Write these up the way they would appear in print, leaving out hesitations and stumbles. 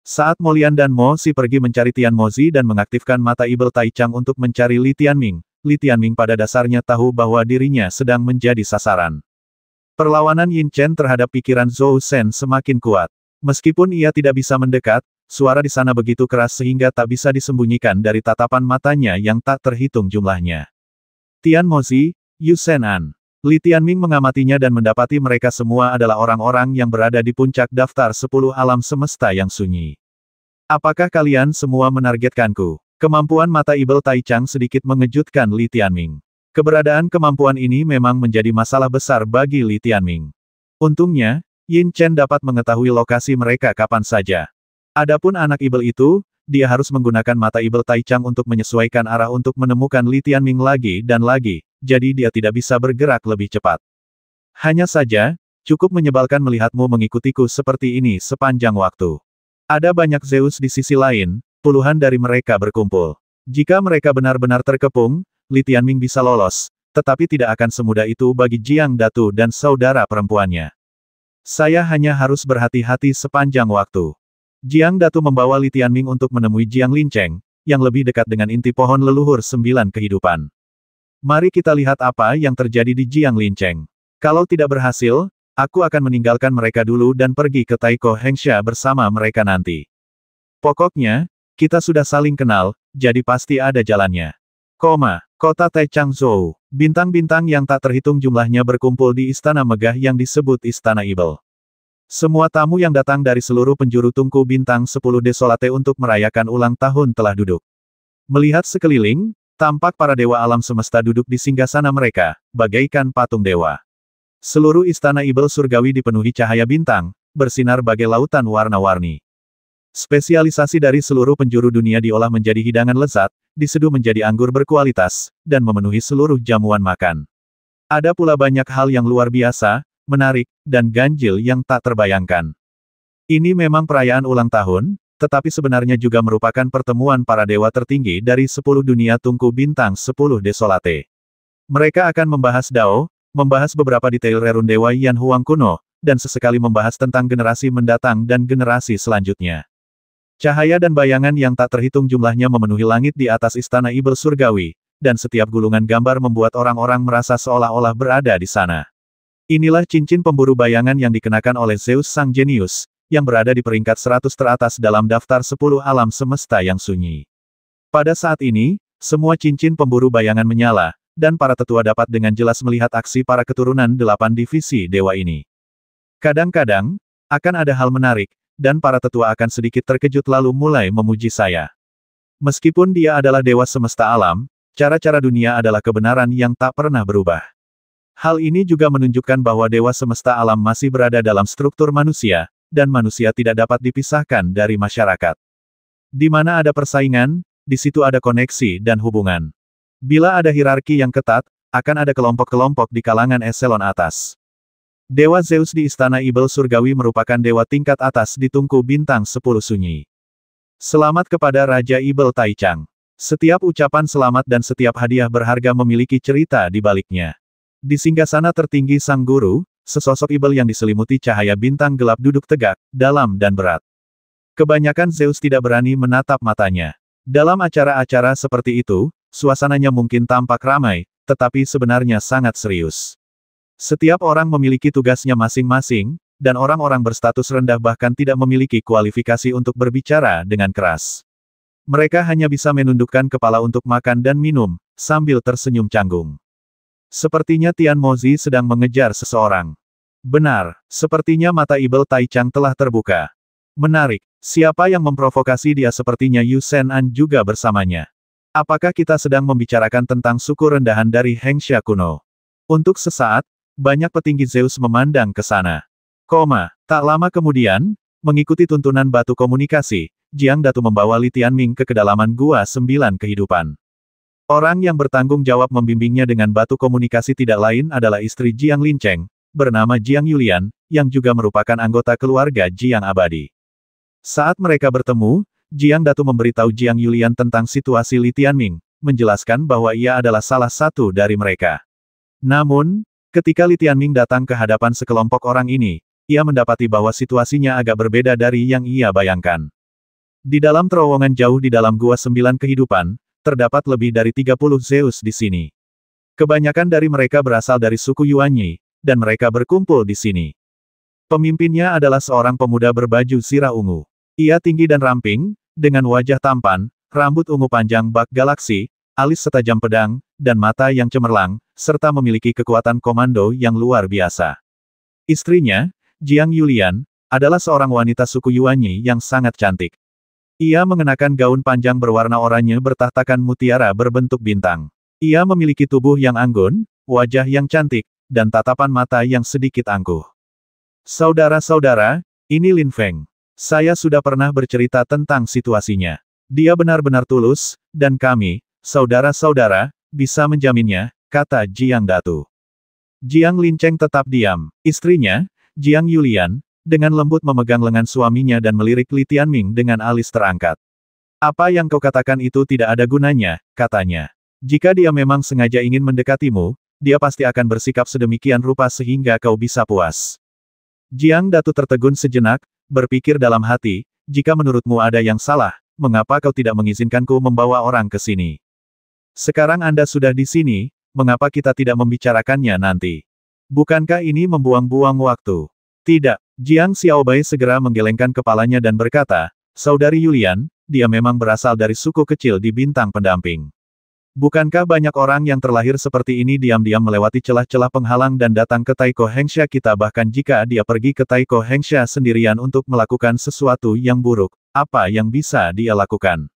Saat Mo Lian dan Mo Si pergi mencari Tian Mozi dan mengaktifkan mata Ibel Tai Chang untuk mencari Li Tianming, Li Tianming pada dasarnya tahu bahwa dirinya sedang menjadi sasaran. Perlawanan Yin Chen terhadap pikiran Zhou Shen semakin kuat. Meskipun ia tidak bisa mendekat, suara di sana begitu keras sehingga tak bisa disembunyikan dari tatapan matanya yang tak terhitung jumlahnya. Tian Mozi, Yu Shen An. Li Tianming mengamatinya dan mendapati mereka semua adalah orang-orang yang berada di puncak daftar 10 alam semesta yang sunyi. Apakah kalian semua menargetkanku? Kemampuan mata Ibel Tai Chang sedikit mengejutkan Li Tianming. Keberadaan kemampuan ini memang menjadi masalah besar bagi Li Tianming. Untungnya, Yin Chen dapat mengetahui lokasi mereka kapan saja. Adapun anak Ibel itu, dia harus menggunakan mata Ibel Tai Chang untuk menyesuaikan arah untuk menemukan Li Tianming lagi dan lagi, jadi dia tidak bisa bergerak lebih cepat. Hanya saja, cukup menyebalkan melihatmu mengikutiku seperti ini sepanjang waktu. Ada banyak Zeus di sisi lain, puluhan dari mereka berkumpul. Jika mereka benar-benar terkepung, Li Tianming bisa lolos, tetapi tidak akan semudah itu bagi Jiang Datu dan saudara perempuannya. Saya hanya harus berhati-hati sepanjang waktu. Jiang Datu membawa Li Tianming untuk menemui Jiang Lincheng, yang lebih dekat dengan inti pohon leluhur 9 kehidupan. Mari kita lihat apa yang terjadi di Jiang Lincheng. Kalau tidak berhasil, aku akan meninggalkan mereka dulu dan pergi ke Taiko Hengsha bersama mereka nanti. Pokoknya, kita sudah saling kenal, jadi pasti ada jalannya. Kota Taichangzhou. Bintang-bintang yang tak terhitung jumlahnya berkumpul di istana megah yang disebut Istana Ibel. Semua tamu yang datang dari seluruh penjuru tungku bintang 10 Desolate untuk merayakan ulang tahun telah duduk. Melihat sekeliling, tampak para dewa alam semesta duduk di singgasana mereka, bagaikan patung dewa. Seluruh istana Ibel surgawi dipenuhi cahaya bintang, bersinar bagai lautan warna-warni. Spesialisasi dari seluruh penjuru dunia diolah menjadi hidangan lezat, diseduh menjadi anggur berkualitas, dan memenuhi seluruh jamuan makan. Ada pula banyak hal yang luar biasa, menarik, dan ganjil yang tak terbayangkan. Ini memang perayaan ulang tahun, tetapi sebenarnya juga merupakan pertemuan para dewa tertinggi dari 10 dunia tungku bintang 10 Desolate. Mereka akan membahas Dao, membahas beberapa detail rerun dewa Yan Huang kuno, dan sesekali membahas tentang generasi mendatang dan generasi selanjutnya. Cahaya dan bayangan yang tak terhitung jumlahnya memenuhi langit di atas istana Ibel surgawi, dan setiap gulungan gambar membuat orang-orang merasa seolah-olah berada di sana. Inilah cincin pemburu bayangan yang dikenakan oleh Zeus Sang Jenius, yang berada di peringkat 100 teratas dalam daftar 10 alam semesta yang sunyi. Pada saat ini, semua cincin pemburu bayangan menyala, dan para tetua dapat dengan jelas melihat aksi para keturunan 8 divisi dewa ini. Kadang-kadang, akan ada hal menarik, dan para tetua akan sedikit terkejut lalu mulai memuji saya. Meskipun dia adalah dewa semesta alam, cara-cara dunia adalah kebenaran yang tak pernah berubah. Hal ini juga menunjukkan bahwa dewa semesta alam masih berada dalam struktur manusia, dan manusia tidak dapat dipisahkan dari masyarakat. Di mana ada persaingan, di situ ada koneksi dan hubungan. Bila ada hierarki yang ketat, akan ada kelompok-kelompok di kalangan eselon atas. Dewa Zeus di Istana Ibel Surgawi merupakan dewa tingkat atas di tungku bintang 10 sunyi. Selamat kepada Raja Ibel Taichang. Setiap ucapan selamat dan setiap hadiah berharga memiliki cerita di baliknya. Di singgasana tertinggi Sang Guru, sesosok Ibel yang diselimuti cahaya bintang gelap duduk tegak, dalam dan berat. Kebanyakan Zeus tidak berani menatap matanya. Dalam acara-acara seperti itu, suasananya mungkin tampak ramai, tetapi sebenarnya sangat serius. Setiap orang memiliki tugasnya masing-masing, dan orang-orang berstatus rendah bahkan tidak memiliki kualifikasi untuk berbicara dengan keras. Mereka hanya bisa menundukkan kepala untuk makan dan minum, sambil tersenyum canggung. Sepertinya Tian Mozi sedang mengejar seseorang. Benar, sepertinya mata Ibel Taichang telah terbuka. Menarik, siapa yang memprovokasi dia sepertinya Yu Shen An juga bersamanya. Apakah kita sedang membicarakan tentang suku rendahan dari Hengsha kuno? Untuk sesaat, banyak petinggi Zeus memandang ke sana. Tak lama kemudian, mengikuti tuntunan batu komunikasi, Jiang Datu membawa Li Tianming ke kedalaman gua 9 kehidupan. Orang yang bertanggung jawab membimbingnya dengan batu komunikasi tidak lain adalah istri Jiang Lincheng, bernama Jiang Yulian, yang juga merupakan anggota keluarga Jiang Abadi. Saat mereka bertemu, Jiang Datu memberitahu Jiang Yulian tentang situasi Li Tianming, menjelaskan bahwa ia adalah salah satu dari mereka. Namun, ketika Li Tianming datang ke hadapan sekelompok orang ini, ia mendapati bahwa situasinya agak berbeda dari yang ia bayangkan. Di dalam terowongan jauh di dalam Gua Sembilan Kehidupan, terdapat lebih dari 30 Zeus di sini. Kebanyakan dari mereka berasal dari suku Yuanyi, dan mereka berkumpul di sini. Pemimpinnya adalah seorang pemuda berbaju zirah ungu. Ia tinggi dan ramping, dengan wajah tampan, rambut ungu panjang bak galaksi, alis setajam pedang, dan mata yang cemerlang, serta memiliki kekuatan komando yang luar biasa. Istrinya, Jiang Yulian, adalah seorang wanita suku Yuanyi yang sangat cantik. Ia mengenakan gaun panjang berwarna oranye bertahtakan mutiara berbentuk bintang. Ia memiliki tubuh yang anggun, wajah yang cantik, dan tatapan mata yang sedikit angkuh. Saudara-saudara, ini Lin Feng. Saya sudah pernah bercerita tentang situasinya. Dia benar-benar tulus, dan kami, saudara-saudara, bisa menjaminnya, kata Jiang Datu. Jiang Linceng tetap diam. Istrinya, Jiang Yulian, dengan lembut memegang lengan suaminya dan melirik Li Tianming dengan alis terangkat. Apa yang kau katakan itu tidak ada gunanya, katanya. Jika dia memang sengaja ingin mendekatimu, dia pasti akan bersikap sedemikian rupa sehingga kau bisa puas. Jiang Datu tertegun sejenak, berpikir dalam hati, jika menurutmu ada yang salah, mengapa kau tidak mengizinkanku membawa orang ke sini? Sekarang Anda sudah di sini, mengapa kita tidak membicarakannya nanti? Bukankah ini membuang-buang waktu? Tidak. Jiang Xiaobai segera menggelengkan kepalanya dan berkata, Saudari Yulian, dia memang berasal dari suku kecil di bintang pendamping. Bukankah banyak orang yang terlahir seperti ini diam-diam melewati celah-celah penghalang dan datang ke Taiko Hengsha kita bahkan jika dia pergi ke Taiko Hengsha sendirian untuk melakukan sesuatu yang buruk, apa yang bisa dia lakukan?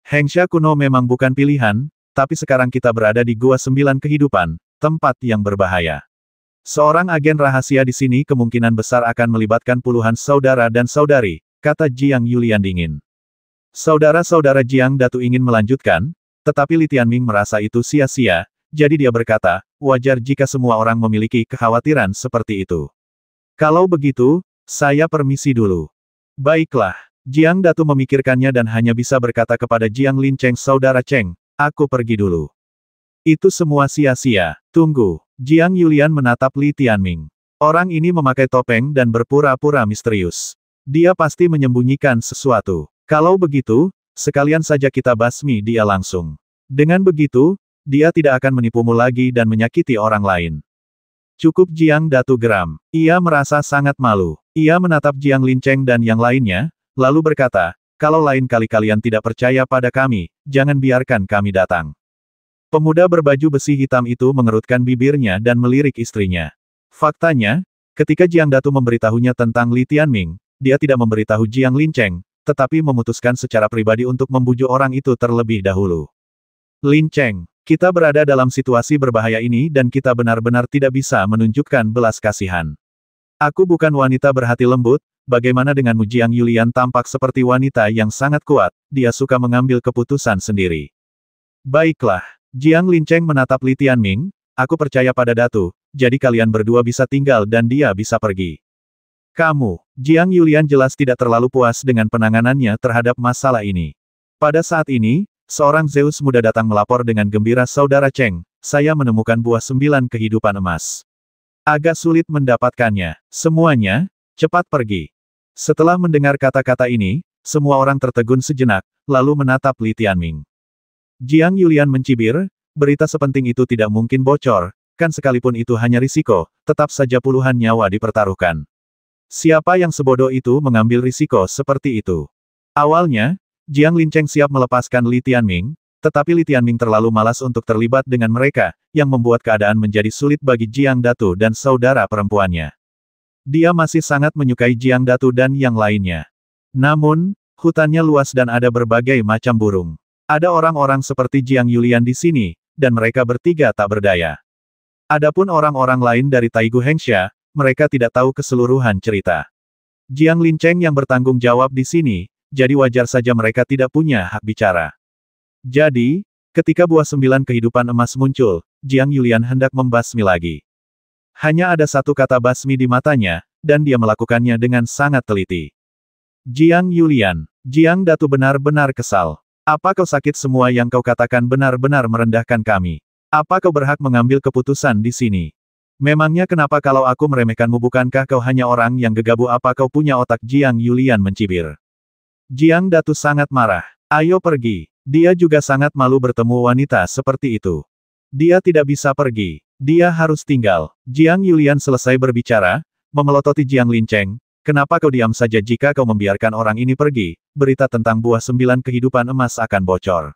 Hengsha kuno memang bukan pilihan, tapi sekarang kita berada di Gua Sembilan Kehidupan, tempat yang berbahaya. Seorang agen rahasia di sini kemungkinan besar akan melibatkan puluhan saudara dan saudari, kata Jiang Yulian dingin. Saudara-saudara Jiang Datu ingin melanjutkan, tetapi Li Tianming merasa itu sia-sia, jadi dia berkata, wajar jika semua orang memiliki kekhawatiran seperti itu. Kalau begitu, saya permisi dulu. Baiklah, Jiang Datu memikirkannya dan hanya bisa berkata kepada Jiang Linceng saudara Cheng, aku pergi dulu. Itu semua sia-sia, tunggu. Jiang Yulian menatap Li Tianming. Orang ini memakai topeng dan berpura-pura misterius. Dia pasti menyembunyikan sesuatu. Kalau begitu, sekalian saja kita basmi dia langsung. Dengan begitu, dia tidak akan menipumu lagi dan menyakiti orang lain. Cukup Jiang Datu geram. Ia merasa sangat malu. Ia menatap Jiang Linceng dan yang lainnya, lalu berkata, kalau lain kali kalian tidak percaya pada kami, jangan biarkan kami datang. Pemuda berbaju besi hitam itu mengerutkan bibirnya dan melirik istrinya. Faktanya, ketika Jiang Datu memberitahunya tentang Li Tianming, dia tidak memberitahu Jiang Linceng, tetapi memutuskan secara pribadi untuk membujuk orang itu terlebih dahulu. Linceng, kita berada dalam situasi berbahaya ini dan kita benar-benar tidak bisa menunjukkan belas kasihan. Aku bukan wanita berhati lembut, bagaimana denganmu Jiang Yulian tampak seperti wanita yang sangat kuat, dia suka mengambil keputusan sendiri. Baiklah. Jiang Linceng menatap Li Tianming, aku percaya pada Datu, jadi kalian berdua bisa tinggal dan dia bisa pergi. Kamu, Jiang Yulian jelas tidak terlalu puas dengan penanganannya terhadap masalah ini. Pada saat ini, seorang Zeus muda datang melapor dengan gembira saudara Cheng, saya menemukan buah 9 kehidupan emas. Agak sulit mendapatkannya. Semuanya, cepat pergi. Setelah mendengar kata-kata ini, semua orang tertegun sejenak, lalu menatap Li Tianming. Jiang Yulian mencibir, berita sepenting itu tidak mungkin bocor, kan sekalipun itu hanya risiko, tetap saja puluhan nyawa dipertaruhkan. Siapa yang sebodoh itu mengambil risiko seperti itu? Awalnya, Jiang Linceng siap melepaskan Li Tianming, tetapi Li Tianming terlalu malas untuk terlibat dengan mereka, yang membuat keadaan menjadi sulit bagi Jiang Datu dan saudara perempuannya. Dia masih sangat menyukai Jiang Datu dan yang lainnya. Namun, hutannya luas dan ada berbagai macam burung. Ada orang-orang seperti Jiang Yulian di sini, dan mereka bertiga tak berdaya. Adapun orang-orang lain dari Taigu Hengsha, mereka tidak tahu keseluruhan cerita. Jiang Linceng yang bertanggung jawab di sini, jadi wajar saja mereka tidak punya hak bicara. Jadi, ketika buah 9 kehidupan emas muncul, Jiang Yulian hendak membasmi lagi. Hanya ada satu kata basmi di matanya, dan dia melakukannya dengan sangat teliti. Jiang Yulian, Jiang Datu benar-benar kesal. Apa kau sakit semua yang kau katakan benar-benar merendahkan kami? Apa kau berhak mengambil keputusan di sini? Memangnya kenapa kalau aku meremehkanmu bukankah kau hanya orang yang gegabah apa kau punya otak Jiang Yulian mencibir? Jiang Datu sangat marah. Ayo pergi. Dia juga sangat malu bertemu wanita seperti itu. Dia tidak bisa pergi. Dia harus tinggal. Jiang Yulian selesai berbicara, memelototi Jiang Lincheng. Kenapa kau diam saja jika kau membiarkan orang ini pergi? Berita tentang buah 9 kehidupan emas akan bocor.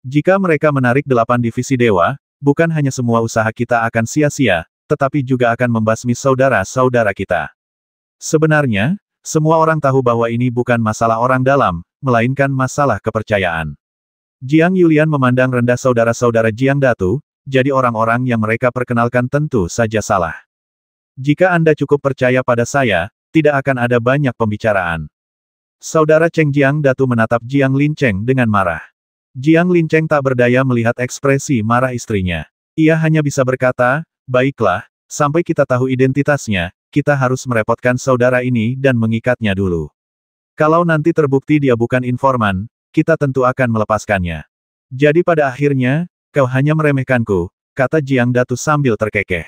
Jika mereka menarik 8 divisi dewa, bukan hanya semua usaha kita akan sia-sia, tetapi juga akan membasmi saudara-saudara kita. Sebenarnya, semua orang tahu bahwa ini bukan masalah orang dalam, melainkan masalah kepercayaan. Jiang Yulian memandang rendah saudara-saudara Jiang Datu, jadi orang-orang yang mereka perkenalkan tentu saja salah. Jika Anda cukup percaya pada saya, tidak akan ada banyak pembicaraan. Saudara Cheng Jiang Datu menatap Jiang Lincheng dengan marah. Jiang Lincheng tak berdaya melihat ekspresi marah istrinya. Ia hanya bisa berkata, baiklah, sampai kita tahu identitasnya, kita harus merepotkan saudara ini dan mengikatnya dulu. Kalau nanti terbukti dia bukan informan, kita tentu akan melepaskannya. Jadi pada akhirnya, kau hanya meremehkanku, kata Jiang Datu sambil terkekeh.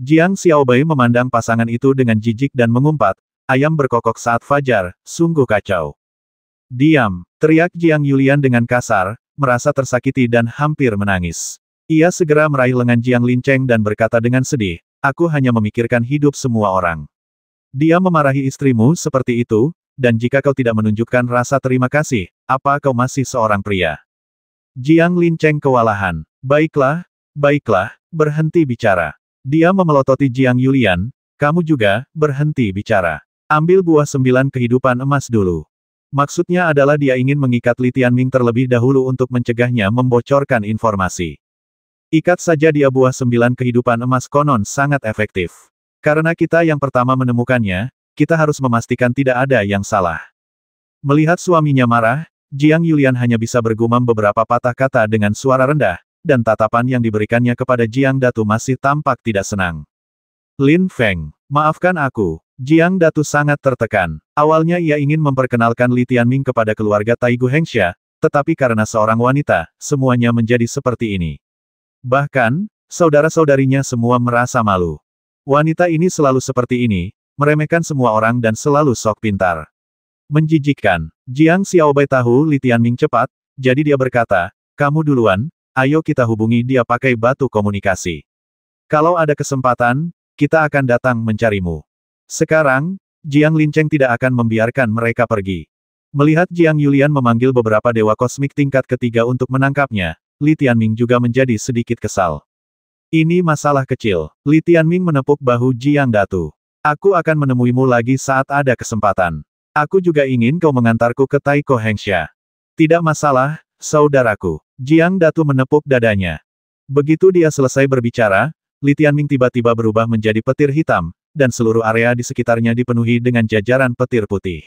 Jiang Xiaobei memandang pasangan itu dengan jijik dan mengumpat, ayam berkokok saat fajar, sungguh kacau. Diam, teriak Jiang Yulian dengan kasar, merasa tersakiti dan hampir menangis. Ia segera meraih lengan Jiang Lincheng dan berkata dengan sedih, aku hanya memikirkan hidup semua orang. Dia memarahi istrimu seperti itu, dan jika kau tidak menunjukkan rasa terima kasih, apa kau masih seorang pria? Jiang Lincheng kewalahan. Baiklah, baiklah, berhenti bicara. Dia memelototi Jiang Yulian, kamu juga, berhenti bicara. Ambil buah 9 kehidupan emas dulu. Maksudnya adalah dia ingin mengikat Li Tianming terlebih dahulu untuk mencegahnya membocorkan informasi. Ikat saja dia buah 9 kehidupan emas konon sangat efektif. Karena kita yang pertama menemukannya, kita harus memastikan tidak ada yang salah. Melihat suaminya marah, Jiang Yulian hanya bisa bergumam beberapa patah kata dengan suara rendah, dan tatapan yang diberikannya kepada Jiang Datu masih tampak tidak senang. Lin Feng, maafkan aku. Jiang Datu sangat tertekan. Awalnya ia ingin memperkenalkan Li Tianming kepada keluarga Taigu Hengxia, tetapi karena seorang wanita, semuanya menjadi seperti ini. Bahkan, saudara-saudarinya semua merasa malu. Wanita ini selalu seperti ini, meremehkan semua orang dan selalu sok pintar. Menjijikkan. Jiang Xiaobei tahu Li Tianming cepat, jadi dia berkata, kamu duluan, ayo kita hubungi dia pakai batu komunikasi. Kalau ada kesempatan, kita akan datang mencarimu. Sekarang, Jiang Lincheng tidak akan membiarkan mereka pergi. Melihat Jiang Yulian memanggil beberapa dewa kosmik tingkat ketiga untuk menangkapnya, Li Tianming juga menjadi sedikit kesal. Ini masalah kecil. Li Tianming menepuk bahu Jiang Datu. Aku akan menemuimu lagi saat ada kesempatan. Aku juga ingin kau mengantarku ke Taiko Hengxia. Tidak masalah, saudaraku. Jiang Datu menepuk dadanya. Begitu dia selesai berbicara, Li Tianming tiba-tiba berubah menjadi petir hitam, dan seluruh area di sekitarnya dipenuhi dengan jajaran petir putih.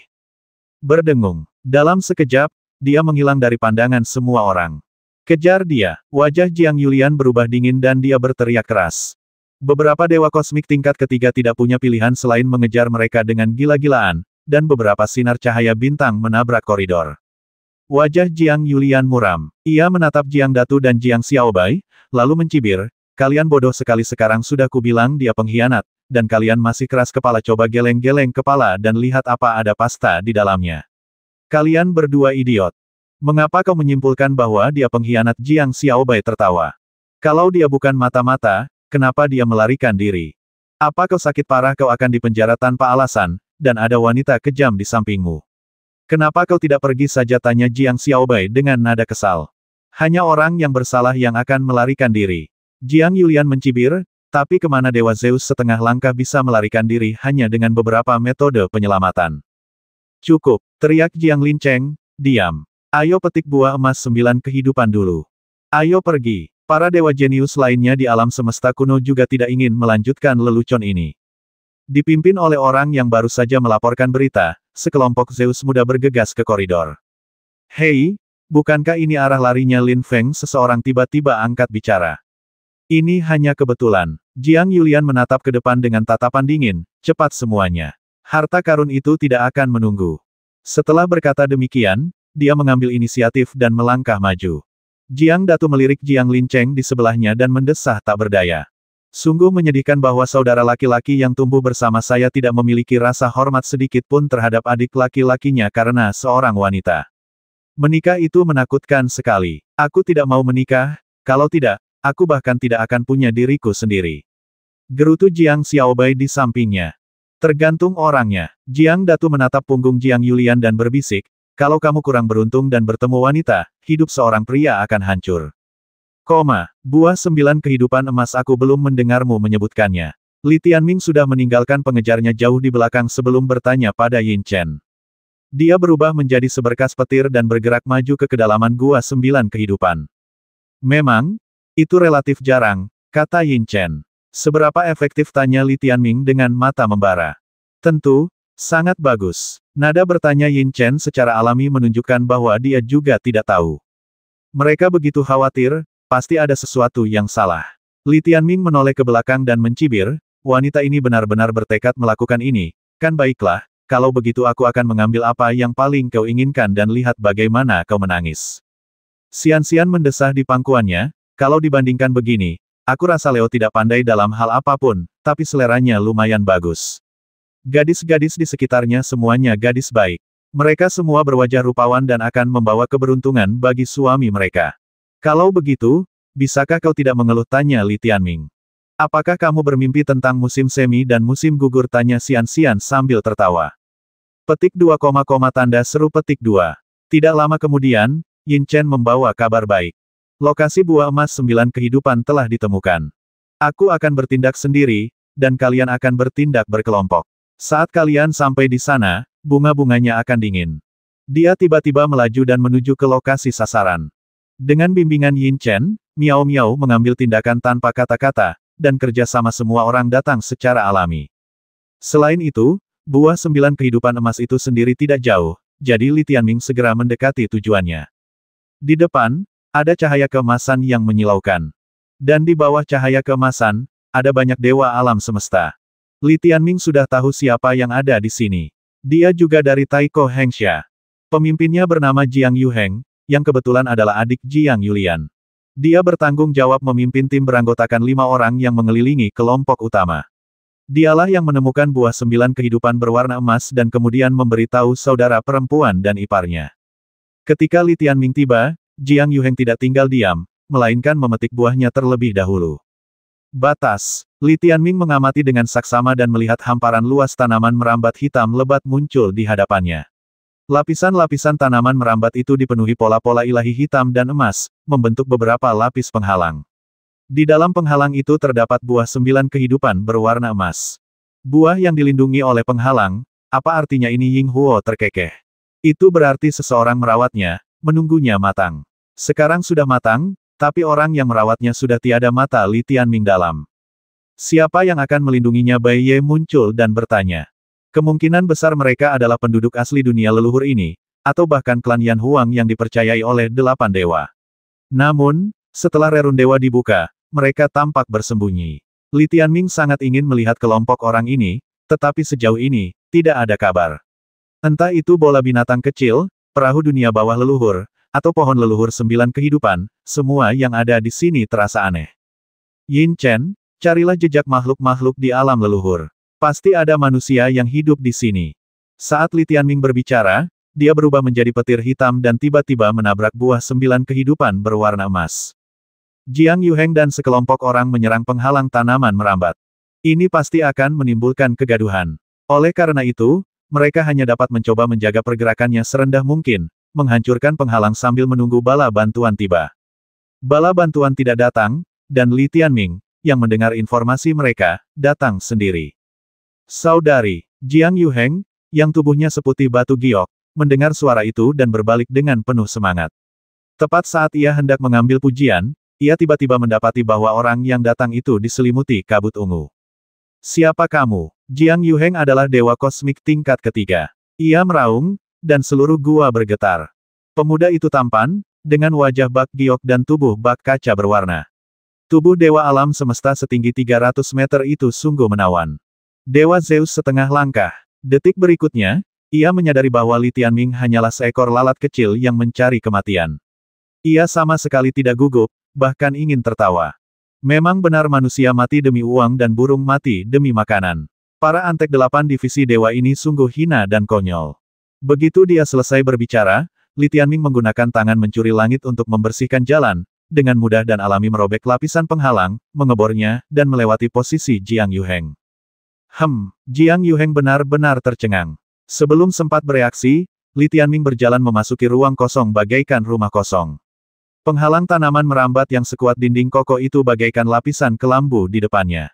Berdengung. Dalam sekejap, dia menghilang dari pandangan semua orang. Kejar dia. Wajah Jiang Yulian berubah dingin dan dia berteriak keras. Beberapa dewa kosmik tingkat ketiga tidak punya pilihan selain mengejar mereka dengan gila-gilaan, dan beberapa sinar cahaya bintang menabrak koridor. Wajah Jiang Yulian muram. Ia menatap Jiang Datu dan Jiang Xiaobei, lalu mencibir, kalian bodoh sekali sekarang sudah kubilang dia pengkhianat, dan kalian masih keras kepala coba geleng-geleng kepala dan lihat apa ada pasta di dalamnya. Kalian berdua idiot. Mengapa kau menyimpulkan bahwa dia pengkhianat? Jiang Xiaobei tertawa. Kalau dia bukan mata-mata, kenapa dia melarikan diri? Apa kau sakit parah? Kau akan dipenjara tanpa alasan, dan ada wanita kejam di sampingmu. Kenapa kau tidak pergi saja? Tanya Jiang Xiaobei dengan nada kesal. Hanya orang yang bersalah yang akan melarikan diri. Jiang Yulian mencibir, tapi kemana Dewa Zeus setengah langkah bisa melarikan diri hanya dengan beberapa metode penyelamatan. Cukup, teriak Jiang Lincheng, diam. Ayo petik buah emas 9 kehidupan dulu. Ayo pergi. Para dewa jenius lainnya di alam semesta kuno juga tidak ingin melanjutkan lelucon ini. Dipimpin oleh orang yang baru saja melaporkan berita, sekelompok Zeus muda bergegas ke koridor. Hei, bukankah ini arah larinya Lin Feng? Seseorang tiba-tiba angkat bicara. Ini hanya kebetulan. Jiang Yulian menatap ke depan dengan tatapan dingin, cepat semuanya. Harta karun itu tidak akan menunggu. Setelah berkata demikian, dia mengambil inisiatif dan melangkah maju. Jiang Datu melirik Jiang Lincheng di sebelahnya dan mendesah tak berdaya. Sungguh menyedihkan bahwa saudara laki-laki yang tumbuh bersama saya tidak memiliki rasa hormat sedikit pun terhadap adik laki-lakinya karena seorang wanita. Menikah itu menakutkan sekali. Aku tidak mau menikah, kalau tidak, aku bahkan tidak akan punya diriku sendiri. Gerutu Jiang Xiaobai di sampingnya. Tergantung orangnya. Jiang Datu menatap punggung Jiang Yulian dan berbisik, kalau kamu kurang beruntung dan bertemu wanita, hidup seorang pria akan hancur. Buah 9 kehidupan emas aku belum mendengarmu menyebutkannya. Li Tianming sudah meninggalkan pengejarnya jauh di belakang sebelum bertanya pada Yin Chen. Dia berubah menjadi seberkas petir dan bergerak maju ke kedalaman gua 9 kehidupan. Memang, itu relatif jarang, kata Yin Chen. Seberapa efektif, tanya Li Tianming dengan mata membara. Tentu, sangat bagus. Nada bertanya Yin Chen secara alami menunjukkan bahwa dia juga tidak tahu. Mereka begitu khawatir, pasti ada sesuatu yang salah. Li Tianming menoleh ke belakang dan mencibir, wanita ini benar-benar bertekad melakukan ini, kan baiklah, kalau begitu aku akan mengambil apa yang paling kau inginkan dan lihat bagaimana kau menangis. Xian-Xian mendesah di pangkuannya, kalau dibandingkan begini, aku rasa Leo tidak pandai dalam hal apapun, tapi seleranya lumayan bagus. Gadis-gadis di sekitarnya semuanya gadis baik. Mereka semua berwajah rupawan dan akan membawa keberuntungan bagi suami mereka. Kalau begitu, bisakah kau tidak mengeluh, tanya Li Tianming. Apakah kamu bermimpi tentang musim semi dan musim gugur, tanya Xian-Xian sambil tertawa. Petik 2, tanda seru petik 2. Tidak lama kemudian, Yin Chen membawa kabar baik. Lokasi buah emas 9 kehidupan telah ditemukan. Aku akan bertindak sendiri, dan kalian akan bertindak berkelompok. Saat kalian sampai di sana, bunga-bunganya akan dingin. Dia tiba-tiba melaju dan menuju ke lokasi sasaran. Dengan bimbingan Yin Chen, Miao Miao mengambil tindakan tanpa kata-kata, dan kerja sama semua orang datang secara alami. Selain itu, buah 9 kehidupan emas itu sendiri tidak jauh, jadi Li Tianming segera mendekati tujuannya. Di depan, ada cahaya keemasan yang menyilaukan. Dan di bawah cahaya keemasan, ada banyak dewa alam semesta. Li Tianming sudah tahu siapa yang ada di sini. Dia juga dari Taiko Hengsha. Pemimpinnya bernama Jiang Yuheng, yang kebetulan adalah adik Jiang Yulian. Dia bertanggung jawab memimpin tim beranggotakan 5 orang yang mengelilingi kelompok utama. Dialah yang menemukan buah 9 kehidupan berwarna emas dan kemudian memberitahu saudara perempuan dan iparnya. Ketika Li Tianming tiba, Jiang Yuheng tidak tinggal diam, melainkan memetik buahnya terlebih dahulu. Batas. Li Tianming mengamati dengan saksama dan melihat hamparan luas tanaman merambat hitam lebat muncul di hadapannya. Lapisan-lapisan tanaman merambat itu dipenuhi pola-pola ilahi hitam dan emas, membentuk beberapa lapis penghalang. Di dalam penghalang itu terdapat buah 9 kehidupan berwarna emas. Buah yang dilindungi oleh penghalang, apa artinya ini? Ying Huo terkekeh. Itu berarti seseorang merawatnya, menunggunya matang. Sekarang sudah matang, tapi orang yang merawatnya sudah tiada, mata Li Tianming dalam. Siapa yang akan melindunginya? Bai Ye muncul dan bertanya. Kemungkinan besar mereka adalah penduduk asli dunia leluhur ini, atau bahkan klan Yan Huang yang dipercayai oleh 8 dewa. Namun, setelah rerun dewa dibuka, mereka tampak bersembunyi. Li Tianming sangat ingin melihat kelompok orang ini, tetapi sejauh ini, tidak ada kabar. Entah itu bola binatang kecil, perahu dunia bawah leluhur, atau pohon leluhur 9 kehidupan, semua yang ada di sini terasa aneh. Yin Chen, carilah jejak makhluk-makhluk di alam leluhur. Pasti ada manusia yang hidup di sini. Saat Li Tianming berbicara, dia berubah menjadi petir hitam dan tiba-tiba menabrak buah 9 kehidupan berwarna emas. Jiang Yuheng dan sekelompok orang menyerang penghalang tanaman merambat. Ini pasti akan menimbulkan kegaduhan. Oleh karena itu, mereka hanya dapat mencoba menjaga pergerakannya serendah mungkin, menghancurkan penghalang sambil menunggu bala bantuan tiba. Bala bantuan tidak datang, dan Li Tianming, yang mendengar informasi mereka, datang sendiri. Saudari, Jiang Yuheng, yang tubuhnya seputih batu giok, mendengar suara itu dan berbalik dengan penuh semangat. Tepat saat ia hendak mengambil pujian, ia tiba-tiba mendapati bahwa orang yang datang itu diselimuti kabut ungu. Siapa kamu? Jiang Yuheng adalah dewa kosmik tingkat ketiga. Ia meraung, dan seluruh gua bergetar. Pemuda itu tampan, dengan wajah bak giok dan tubuh bak kaca berwarna. Tubuh dewa alam semesta setinggi 300 meter itu sungguh menawan. Dewa Zeus setengah langkah. Detik berikutnya, ia menyadari bahwa Li Tianming hanyalah seekor lalat kecil yang mencari kematian. Ia sama sekali tidak gugup, bahkan ingin tertawa. Memang benar manusia mati demi uang dan burung mati demi makanan. Para antek 8 divisi dewa ini sungguh hina dan konyol. Begitu dia selesai berbicara, Li Tianming menggunakan tangan mencuri langit untuk membersihkan jalan, dengan mudah dan alami merobek lapisan penghalang, mengebornya, dan melewati posisi Jiang Yuheng. Jiang Yuheng benar-benar tercengang. Sebelum sempat bereaksi, Li Tianming berjalan memasuki ruang kosong bagaikan rumah kosong. Penghalang tanaman merambat yang sekuat dinding kokoh itu bagaikan lapisan kelambu di depannya.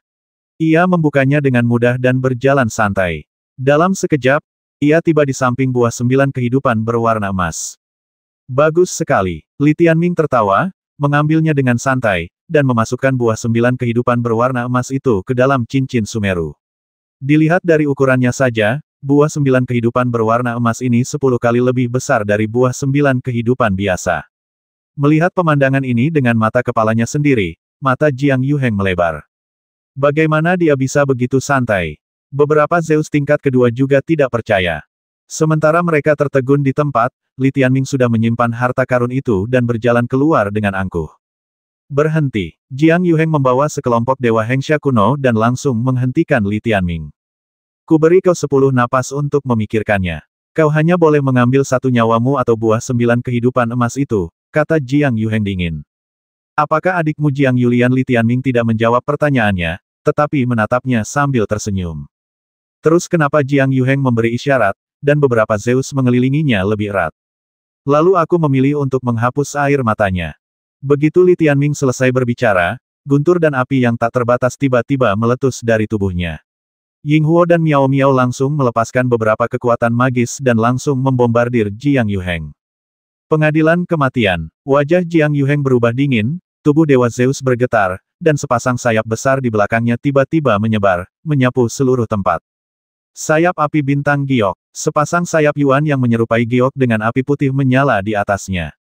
Ia membukanya dengan mudah dan berjalan santai. Dalam sekejap, ia tiba di samping buah 9 kehidupan berwarna emas. Bagus sekali. Li Tianming tertawa, mengambilnya dengan santai, dan memasukkan buah 9 kehidupan berwarna emas itu ke dalam cincin Sumeru. Dilihat dari ukurannya saja, buah 9 kehidupan berwarna emas ini 10 kali lebih besar dari buah 9 kehidupan biasa. Melihat pemandangan ini dengan mata kepalanya sendiri, mata Jiang Yuheng melebar. Bagaimana dia bisa begitu santai? Beberapa Zeus tingkat kedua juga tidak percaya. Sementara mereka tertegun di tempat, Li Tianming sudah menyimpan harta karun itu dan berjalan keluar dengan angkuh. Berhenti. Jiang Yuheng membawa sekelompok dewa Hengsha kuno dan langsung menghentikan Li Tianming. Kuberi kau 10 napas untuk memikirkannya. Kau hanya boleh mengambil satu nyawamu atau buah 9 kehidupan emas itu, kata Jiang Yuheng dingin. Apakah adikmu Jiang Yulian? Li Tianming tidak menjawab pertanyaannya, tetapi menatapnya sambil tersenyum. Terus kenapa Jiang Yuheng memberi isyarat, dan beberapa Zeus mengelilinginya lebih erat. Lalu aku memilih untuk menghapus air matanya. Begitu Li Tianming selesai berbicara, guntur dan api yang tak terbatas tiba-tiba meletus dari tubuhnya. Yinghuo dan Miao Miao langsung melepaskan beberapa kekuatan magis dan langsung membombardir Jiang Yuheng. Pengadilan kematian. Wajah Jiang Yuheng berubah dingin, tubuh Dewa Zeus bergetar, dan sepasang sayap besar di belakangnya tiba-tiba menyebar, menyapu seluruh tempat. Sayap api bintang giok. Sepasang sayap Yuan yang menyerupai giok dengan api putih menyala di atasnya.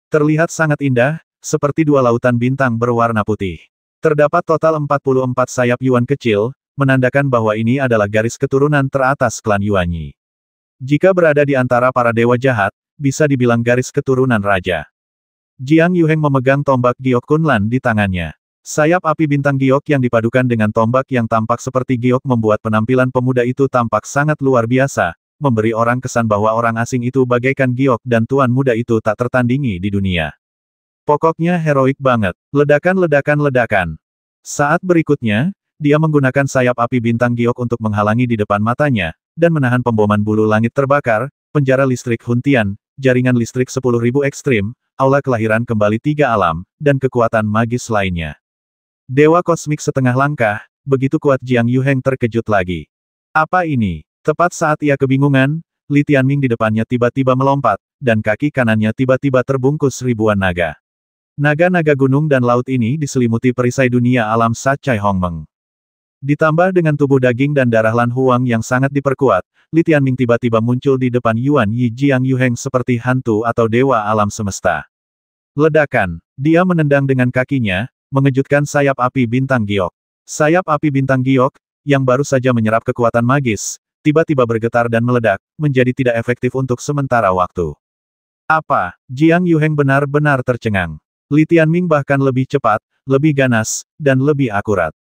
Terlihat sangat indah, seperti dua lautan bintang berwarna putih. Terdapat total 44 sayap Yuan kecil, menandakan bahwa ini adalah garis keturunan teratas klan Yuanyi. Jika berada di antara para dewa jahat, bisa dibilang garis keturunan raja. Jiang Yuheng memegang tombak giok Kunlan di tangannya. Sayap api bintang giok yang dipadukan dengan tombak yang tampak seperti giok membuat penampilan pemuda itu tampak sangat luar biasa, memberi orang kesan bahwa orang asing itu bagaikan giok dan tuan muda itu tak tertandingi di dunia. Pokoknya heroik banget. Ledakan. Saat berikutnya, dia menggunakan sayap api bintang giok untuk menghalangi di depan matanya, dan menahan pemboman bulu langit terbakar, penjara listrik Huntian, jaringan listrik 10.000 ekstrim, aula kelahiran kembali 3 alam, dan kekuatan magis lainnya. Dewa kosmik setengah langkah, begitu kuat Jiang Yuheng terkejut lagi. Apa ini? Tepat saat ia kebingungan, Li Tianming di depannya tiba-tiba melompat, dan kaki kanannya tiba-tiba terbungkus ribuan naga. Naga-naga gunung dan laut ini diselimuti perisai dunia alam Sacai Hongmeng. Ditambah dengan tubuh daging dan darah Lan Huang yang sangat diperkuat, Li Tianming tiba-tiba muncul di depan Yuan Yi Jiang Yuheng seperti hantu atau dewa alam semesta. Ledakan. Dia menendang dengan kakinya, mengejutkan sayap api bintang giok. Sayap api bintang giok, yang baru saja menyerap kekuatan magis, tiba-tiba bergetar dan meledak, menjadi tidak efektif untuk sementara waktu. Apa? Jiang Yuheng benar-benar tercengang. Li Tianming bahkan lebih cepat, lebih ganas, dan lebih akurat.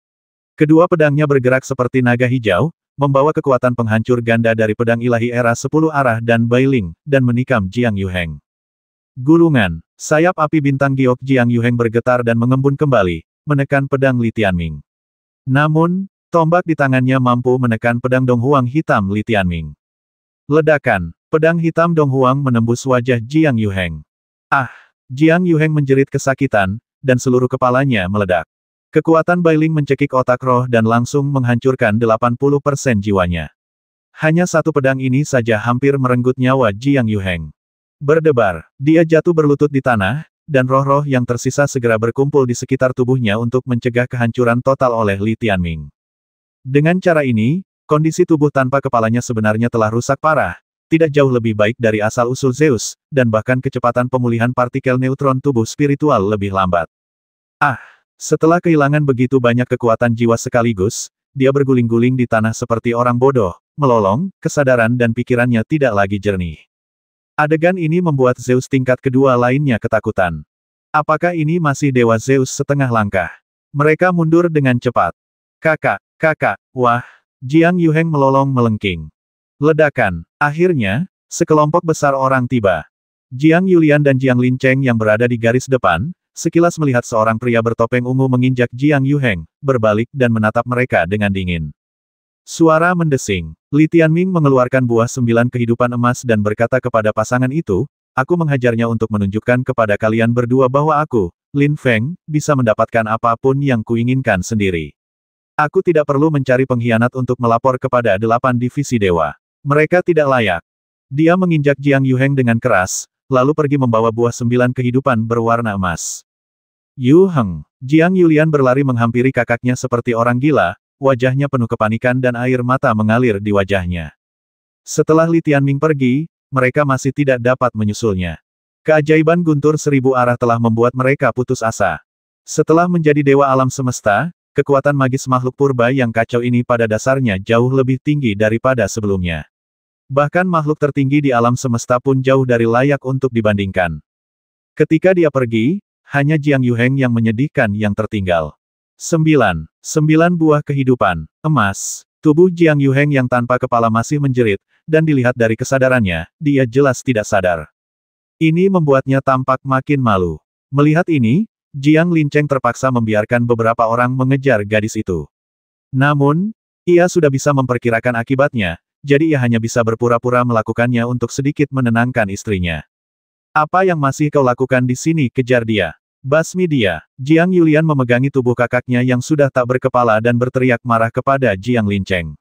Kedua pedangnya bergerak seperti naga hijau, membawa kekuatan penghancur ganda dari pedang ilahi era 10 arah dan Bailing, dan menikam Jiang Yuheng. Gulungan. Sayap api bintang giok Jiang Yuheng bergetar dan mengembun kembali, menekan pedang Li Tianming. Namun, tombak di tangannya mampu menekan pedang Dong Huang hitam Li Tianming. Ledakan. Pedang hitam Dong Huang menembus wajah Jiang Yuheng. Ah! Jiang Yuheng menjerit kesakitan, dan seluruh kepalanya meledak. Kekuatan Bailing mencekik otak roh dan langsung menghancurkan 80% jiwanya. Hanya satu pedang ini saja hampir merenggut nyawa Jiang Yuheng. Berdebar, dia jatuh berlutut di tanah, dan roh-roh yang tersisa segera berkumpul di sekitar tubuhnya untuk mencegah kehancuran total oleh Li Tianming. Dengan cara ini, kondisi tubuh tanpa kepalanya sebenarnya telah rusak parah, tidak jauh lebih baik dari asal-usul Zeus, dan bahkan kecepatan pemulihan partikel neutron tubuh spiritual lebih lambat. Ah! Setelah kehilangan begitu banyak kekuatan jiwa sekaligus, dia berguling-guling di tanah seperti orang bodoh, melolong, kesadaran dan pikirannya tidak lagi jernih. Adegan ini membuat Zeus tingkat kedua lainnya ketakutan. Apakah ini masih Dewa Zeus setengah langkah? Mereka mundur dengan cepat. Kakak, wah. Jiang Yuheng melolong melengking. Ledakan. Akhirnya, sekelompok besar orang tiba. Jiang Yulian dan Jiang Lincheng yang berada di garis depan, sekilas melihat seorang pria bertopeng ungu menginjak Jiang Yuheng, berbalik dan menatap mereka dengan dingin. Suara mendesing. Li Tianming mengeluarkan buah 9 kehidupan emas dan berkata kepada pasangan itu, aku menghajarnya untuk menunjukkan kepada kalian berdua bahwa aku, Lin Feng, bisa mendapatkan apapun yang kuinginkan sendiri. Aku tidak perlu mencari pengkhianat untuk melapor kepada 8 divisi dewa. Mereka tidak layak. Dia menginjak Jiang Yuheng dengan keras, lalu pergi membawa buah 9 kehidupan berwarna emas. Yu Heng. Jiang Yulian berlari menghampiri kakaknya seperti orang gila, wajahnya penuh kepanikan dan air mata mengalir di wajahnya. Setelah Li Tianming pergi, mereka masih tidak dapat menyusulnya. Keajaiban guntur 1000 arah telah membuat mereka putus asa. Setelah menjadi dewa alam semesta, kekuatan magis makhluk purba yang kacau ini pada dasarnya jauh lebih tinggi daripada sebelumnya. Bahkan makhluk tertinggi di alam semesta pun jauh dari layak untuk dibandingkan. Ketika dia pergi, hanya Jiang Yuheng yang menyedihkan yang tertinggal. 9 buah kehidupan emas. Tubuh Jiang Yuheng yang tanpa kepala masih menjerit, dan dilihat dari kesadarannya, dia jelas tidak sadar. Ini membuatnya tampak makin malu. Melihat ini, Jiang Lincheng terpaksa membiarkan beberapa orang mengejar gadis itu. Namun, ia sudah bisa memperkirakan akibatnya, jadi ia hanya bisa berpura-pura melakukannya untuk sedikit menenangkan istrinya. Apa yang masih kau lakukan di sini? Kejar dia. Basmi dia. Jiang Yulian memegangi tubuh kakaknya yang sudah tak berkepala dan berteriak marah kepada Jiang Lincheng.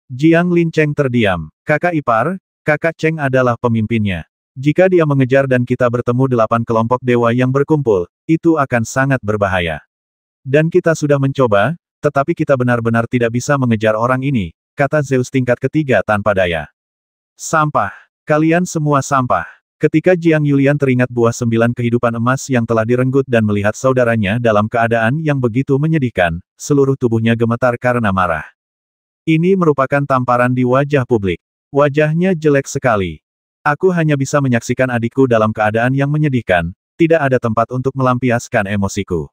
Jiang Lincheng terdiam. Kakak ipar, kakak Cheng adalah pemimpinnya. Jika dia mengejar dan kita bertemu 8 kelompok dewa yang berkumpul, itu akan sangat berbahaya. Dan kita sudah mencoba, tetapi kita benar-benar tidak bisa mengejar orang ini, kata Zeus tingkat ketiga tanpa daya. Sampah. Kalian semua sampah. Ketika Jiang Yulian teringat buah 9 kehidupan emas yang telah direnggut dan melihat saudaranya dalam keadaan yang begitu menyedihkan, seluruh tubuhnya gemetar karena marah. Ini merupakan tamparan di wajah publik. Wajahnya jelek sekali. Aku hanya bisa menyaksikan adikku dalam keadaan yang menyedihkan, tidak ada tempat untuk melampiaskan emosiku.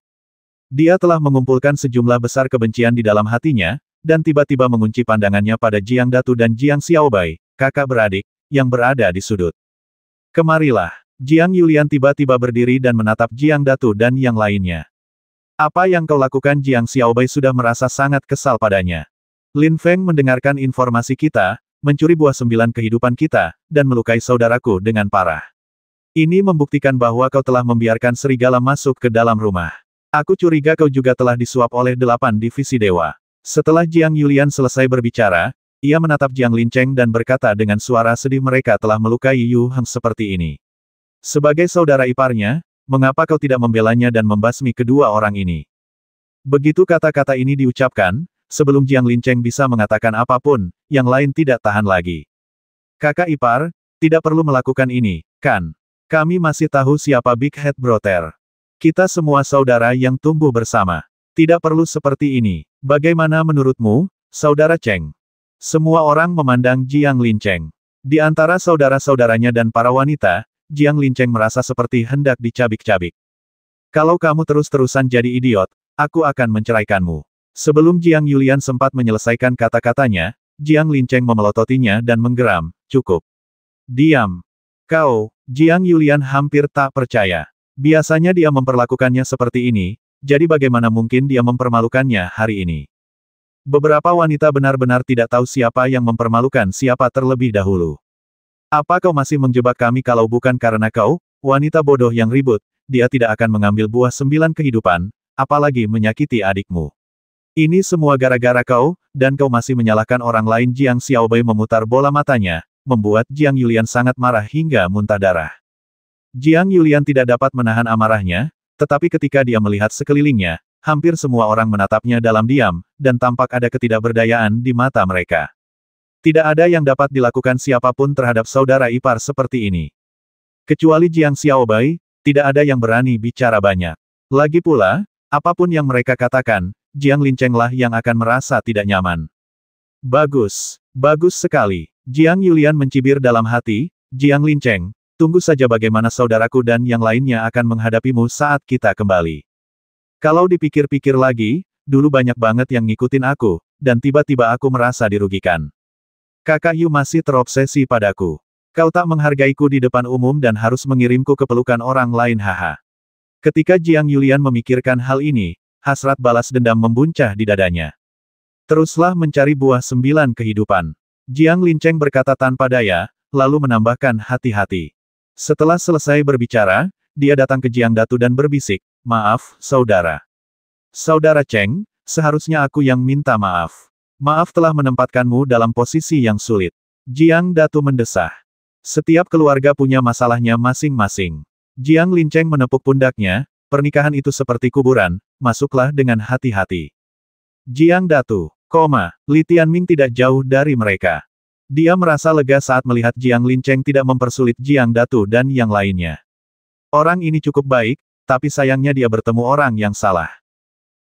Dia telah mengumpulkan sejumlah besar kebencian di dalam hatinya, dan tiba-tiba mengunci pandangannya pada Jiang Datu dan Jiang Xiaobai, kakak beradik, yang berada di sudut. Kemarilah. Jiang Yulian tiba-tiba berdiri dan menatap Jiang Datu dan yang lainnya. Apa yang kau lakukan? Jiang Xiaobai sudah merasa sangat kesal padanya. Lin Feng mendengarkan informasi kita, mencuri buah 9 kehidupan kita, dan melukai saudaraku dengan parah. Ini membuktikan bahwa kau telah membiarkan serigala masuk ke dalam rumah. Aku curiga kau juga telah disuap oleh 8 divisi dewa. Setelah Jiang Yulian selesai berbicara, ia menatap Jiang Lincheng dan berkata dengan suara sedih, mereka telah melukai Yu Heng seperti ini. Sebagai saudara iparnya, mengapa kau tidak membelanya dan membasmi kedua orang ini? Begitu kata-kata ini diucapkan, sebelum Jiang Lincheng bisa mengatakan apapun, yang lain tidak tahan lagi. Kakak ipar, tidak perlu melakukan ini, kan? Kami masih tahu siapa Big Head Brother. Kita semua saudara yang tumbuh bersama. Tidak perlu seperti ini. Bagaimana menurutmu, saudara Cheng? Semua orang memandang Jiang Lincheng. Di antara saudara-saudaranya dan para wanita, Jiang Lincheng merasa seperti hendak dicabik-cabik. Kalau kamu terus-terusan jadi idiot, aku akan menceraikanmu. Sebelum Jiang Yulian sempat menyelesaikan kata-katanya, Jiang Lincheng memelototinya dan menggeram, cukup. Diam. Kau, Jiang Yulian hampir tak percaya. Biasanya dia memperlakukannya seperti ini, jadi bagaimana mungkin dia mempermalukannya hari ini? Beberapa wanita benar-benar tidak tahu siapa yang mempermalukan siapa terlebih dahulu. Apa kau masih menjebak kami? Kalau bukan karena kau, wanita bodoh yang ribut, dia tidak akan mengambil buah 9 kehidupan, apalagi menyakiti adikmu. Ini semua gara-gara kau, dan kau masih menyalahkan orang lain. Jiang Xiaobai memutar bola matanya, membuat Jiang Yulian sangat marah hingga muntah darah. Jiang Yulian tidak dapat menahan amarahnya, tetapi ketika dia melihat sekelilingnya, hampir semua orang menatapnya dalam diam, dan tampak ada ketidakberdayaan di mata mereka. Tidak ada yang dapat dilakukan siapapun terhadap saudara ipar seperti ini. Kecuali Jiang Xiaobai, tidak ada yang berani bicara banyak. Lagi pula, apapun yang mereka katakan, Jiang Lincheng lah yang akan merasa tidak nyaman. Bagus. Bagus sekali. Jiang Yulian mencibir dalam hati, Jiang Lincheng, tunggu saja bagaimana saudaraku dan yang lainnya akan menghadapimu saat kita kembali. Kalau dipikir-pikir lagi, dulu banyak banget yang ngikutin aku, dan tiba-tiba aku merasa dirugikan. Kakak Yu masih terobsesi padaku. Kau tak menghargaiku di depan umum dan harus mengirimku ke pelukan orang lain haha. Ketika Jiang Yulian memikirkan hal ini, hasrat balas dendam membuncah di dadanya. Teruslah mencari buah 9 kehidupan. Jiang Linceng berkata tanpa daya, lalu menambahkan hati-hati. Setelah selesai berbicara, dia datang ke Jiang Datu dan berbisik, "Maaf, saudara. Saudara Cheng, seharusnya aku yang minta maaf. Maaf telah menempatkanmu dalam posisi yang sulit." Jiang Datu mendesah. Setiap keluarga punya masalahnya masing-masing. Jiang Linceng menepuk pundaknya, "Pernikahan itu seperti kuburan, masuklah dengan hati-hati." Jiang Datu, Li Tianming tidak jauh dari mereka. Dia merasa lega saat melihat Jiang Linceng tidak mempersulit Jiang Datu dan yang lainnya. Orang ini cukup baik, tapi sayangnya dia bertemu orang yang salah.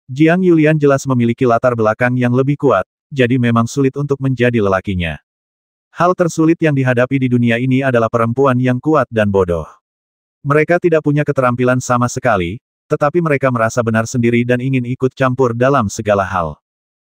Jiang Yulian jelas memiliki latar belakang yang lebih kuat, jadi memang sulit untuk menjadi lelakinya. Hal tersulit yang dihadapi di dunia ini adalah perempuan yang kuat dan bodoh. Mereka tidak punya keterampilan sama sekali, tetapi mereka merasa benar sendiri dan ingin ikut campur dalam segala hal.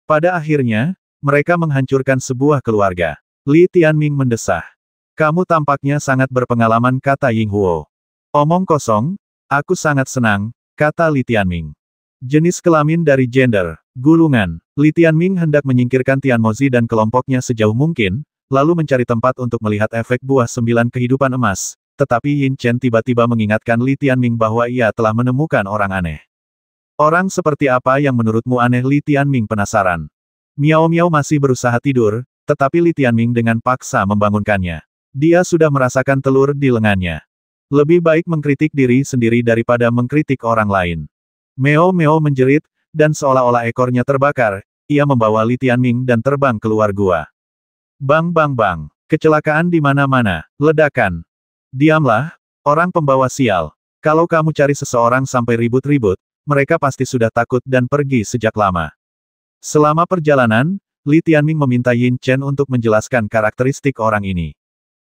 Pada akhirnya, mereka menghancurkan sebuah keluarga. Li Tianming mendesah. "Kamu tampaknya sangat berpengalaman," kata Ying Huo. "Omong kosong, aku sangat senang," kata Li Tianming. Jenis kelamin dari gender, gulungan. Li Tianming hendak menyingkirkan Tian Mozi dan kelompoknya sejauh mungkin, lalu mencari tempat untuk melihat efek buah 9 kehidupan emas. Tetapi Yin Chen tiba-tiba mengingatkan Li Tianming bahwa ia telah menemukan orang aneh. "Orang seperti apa yang menurutmu aneh?" Li Tianming penasaran. Miao Miao masih berusaha tidur, tetapi Li Tianming dengan paksa membangunkannya. Dia sudah merasakan telur di lengannya. Lebih baik mengkritik diri sendiri daripada mengkritik orang lain. Meo Meo menjerit, dan seolah-olah ekornya terbakar, ia membawa Li Tianming dan terbang keluar gua. Bang bang bang. Kecelakaan di mana-mana. Ledakan. "Diamlah, orang pembawa sial. Kalau kamu cari seseorang sampai ribut-ribut, mereka pasti sudah takut dan pergi sejak lama." Selama perjalanan, Li Tianming meminta Yin Chen untuk menjelaskan karakteristik orang ini.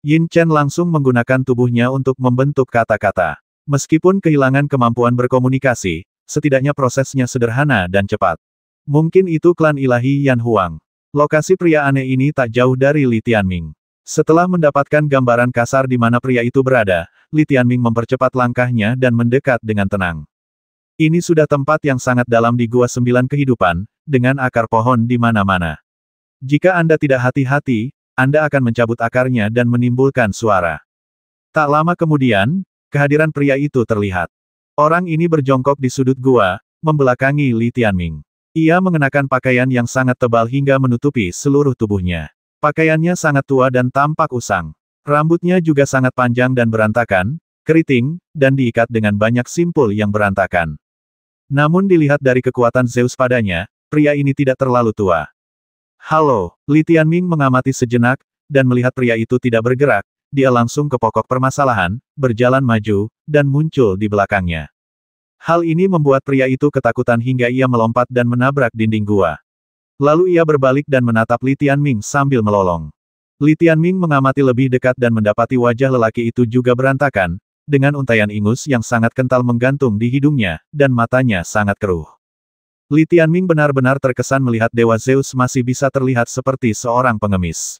Yin Chen langsung menggunakan tubuhnya untuk membentuk kata-kata. Meskipun kehilangan kemampuan berkomunikasi, setidaknya prosesnya sederhana dan cepat. Mungkin itu klan ilahi Yan Huang. Lokasi pria aneh ini tak jauh dari Li Tianming. Setelah mendapatkan gambaran kasar di mana pria itu berada, Li Tianming mempercepat langkahnya dan mendekat dengan tenang. Ini sudah tempat yang sangat dalam di Gua 9 Kehidupan, dengan akar pohon di mana-mana. Jika Anda tidak hati-hati, Anda akan mencabut akarnya dan menimbulkan suara. Tak lama kemudian, kehadiran pria itu terlihat. Orang ini berjongkok di sudut gua, membelakangi Li Tianming. Ia mengenakan pakaian yang sangat tebal hingga menutupi seluruh tubuhnya. Pakaiannya sangat tua dan tampak usang. Rambutnya juga sangat panjang dan berantakan, keriting, dan diikat dengan banyak simpul yang berantakan. Namun dilihat dari kekuatan Zeus padanya, pria ini tidak terlalu tua. "Halo," Li Tianming mengamati sejenak, dan melihat pria itu tidak bergerak, dia langsung ke pokok permasalahan, berjalan maju, dan muncul di belakangnya. Hal ini membuat pria itu ketakutan hingga ia melompat dan menabrak dinding gua. Lalu ia berbalik dan menatap Li Tianming sambil melolong. Li Tianming mengamati lebih dekat dan mendapati wajah lelaki itu juga berantakan, dengan untaian ingus yang sangat kental menggantung di hidungnya, dan matanya sangat keruh. Li Tianming benar-benar terkesan melihat Dewa Zeus masih bisa terlihat seperti seorang pengemis.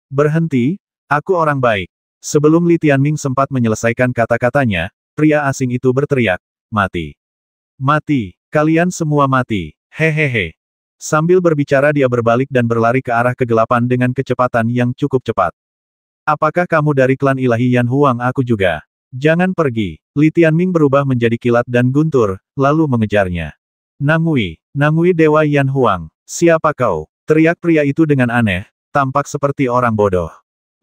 "Berhenti, aku orang baik." Sebelum Li Tianming sempat menyelesaikan kata-katanya, pria asing itu berteriak, "Mati! Mati! Kalian semua mati! Hehehe!" Sambil berbicara dia berbalik dan berlari ke arah kegelapan dengan kecepatan yang cukup cepat. "Apakah kamu dari klan ilahi Yan Huang?" "Aku juga." "Jangan pergi." Li Tianming berubah menjadi kilat dan guntur, lalu mengejarnya. Nangui Dewa Yan Huang, siapa kau?" teriak pria itu dengan aneh, tampak seperti orang bodoh.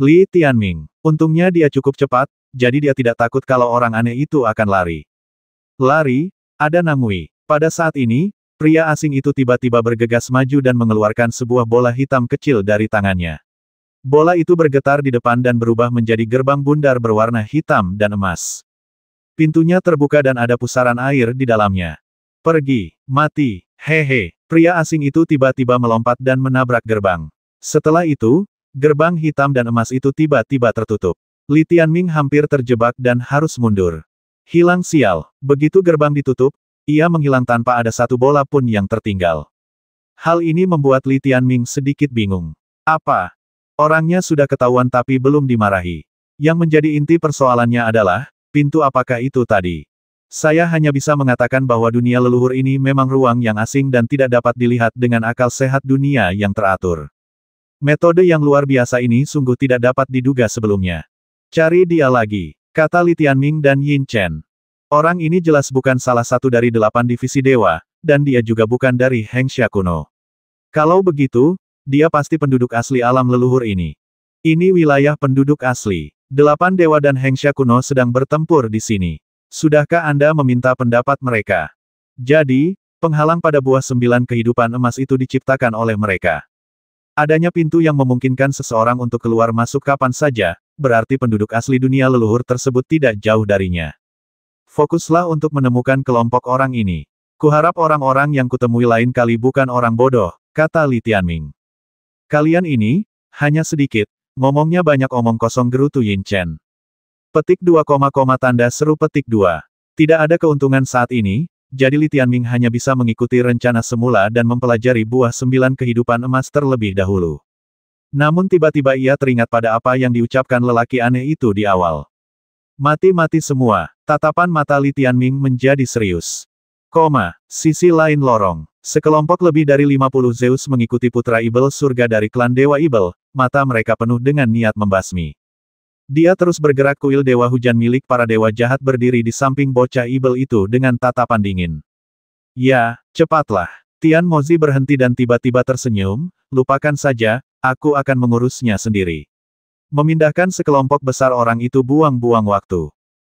Li Tianming, untungnya dia cukup cepat, jadi dia tidak takut kalau orang aneh itu akan lari. Lari, ada Nangui. Pada saat ini, pria asing itu tiba-tiba bergegas maju dan mengeluarkan sebuah bola hitam kecil dari tangannya. Bola itu bergetar di depan dan berubah menjadi gerbang bundar berwarna hitam dan emas. Pintunya terbuka dan ada pusaran air di dalamnya. "Pergi, mati, hehe." Pria asing itu tiba-tiba melompat dan menabrak gerbang. Setelah itu, gerbang hitam dan emas itu tiba-tiba tertutup. Li Tianming hampir terjebak dan harus mundur. Hilang sial. Begitu gerbang ditutup, Ia menghilang tanpa ada satu bola pun yang tertinggal. Hal ini membuat Li Tianming sedikit bingung. Apa? Orangnya sudah ketahuan tapi belum dimarahi. Yang menjadi inti persoalannya adalah, pintu apakah itu tadi? Saya hanya bisa mengatakan bahwa dunia leluhur ini memang ruang yang asing dan tidak dapat dilihat dengan akal sehat dunia yang teratur. Metode yang luar biasa ini sungguh tidak dapat diduga sebelumnya. Cari dia lagi, kata Li Tianming dan Yin Chen. Orang ini jelas bukan salah satu dari 8 divisi dewa, dan dia juga bukan dari Hengxia kuno. Kalau begitu, dia pasti penduduk asli alam leluhur ini. Ini wilayah penduduk asli. 8 dewa dan Hengxia kuno sedang bertempur di sini. Sudahkah Anda meminta pendapat mereka? Jadi, penghalang pada buah 9 kehidupan emas itu diciptakan oleh mereka. Adanya pintu yang memungkinkan seseorang untuk keluar masuk kapan saja, berarti penduduk asli dunia leluhur tersebut tidak jauh darinya. Fokuslah untuk menemukan kelompok orang ini. Kuharap orang-orang yang kutemui lain kali bukan orang bodoh, kata Li Tianming. Kalian ini, hanya sedikit, ngomongnya banyak omong kosong, gerutu Yin Chen. Petik 2, tanda seru petik 2. Tidak ada keuntungan saat ini, jadi Li Tianming hanya bisa mengikuti rencana semula dan mempelajari buah 9 kehidupan emas terlebih dahulu. Namun tiba-tiba ia teringat pada apa yang diucapkan lelaki aneh itu di awal. Mati-mati semua, tatapan mata Li Tianming menjadi serius. Sisi lain lorong. Sekelompok lebih dari 50 Zeus mengikuti putra Ibel surga dari klan Dewa Ibel, mata mereka penuh dengan niat membasmi. Dia terus bergerak. Kuil Dewa Hujan milik para dewa jahat berdiri di samping bocah Ibel itu dengan tatapan dingin. Ya, cepatlah. Tian Mozi berhenti dan tiba-tiba tersenyum, lupakan saja, aku akan mengurusnya sendiri. Memindahkan sekelompok besar orang itu buang-buang waktu.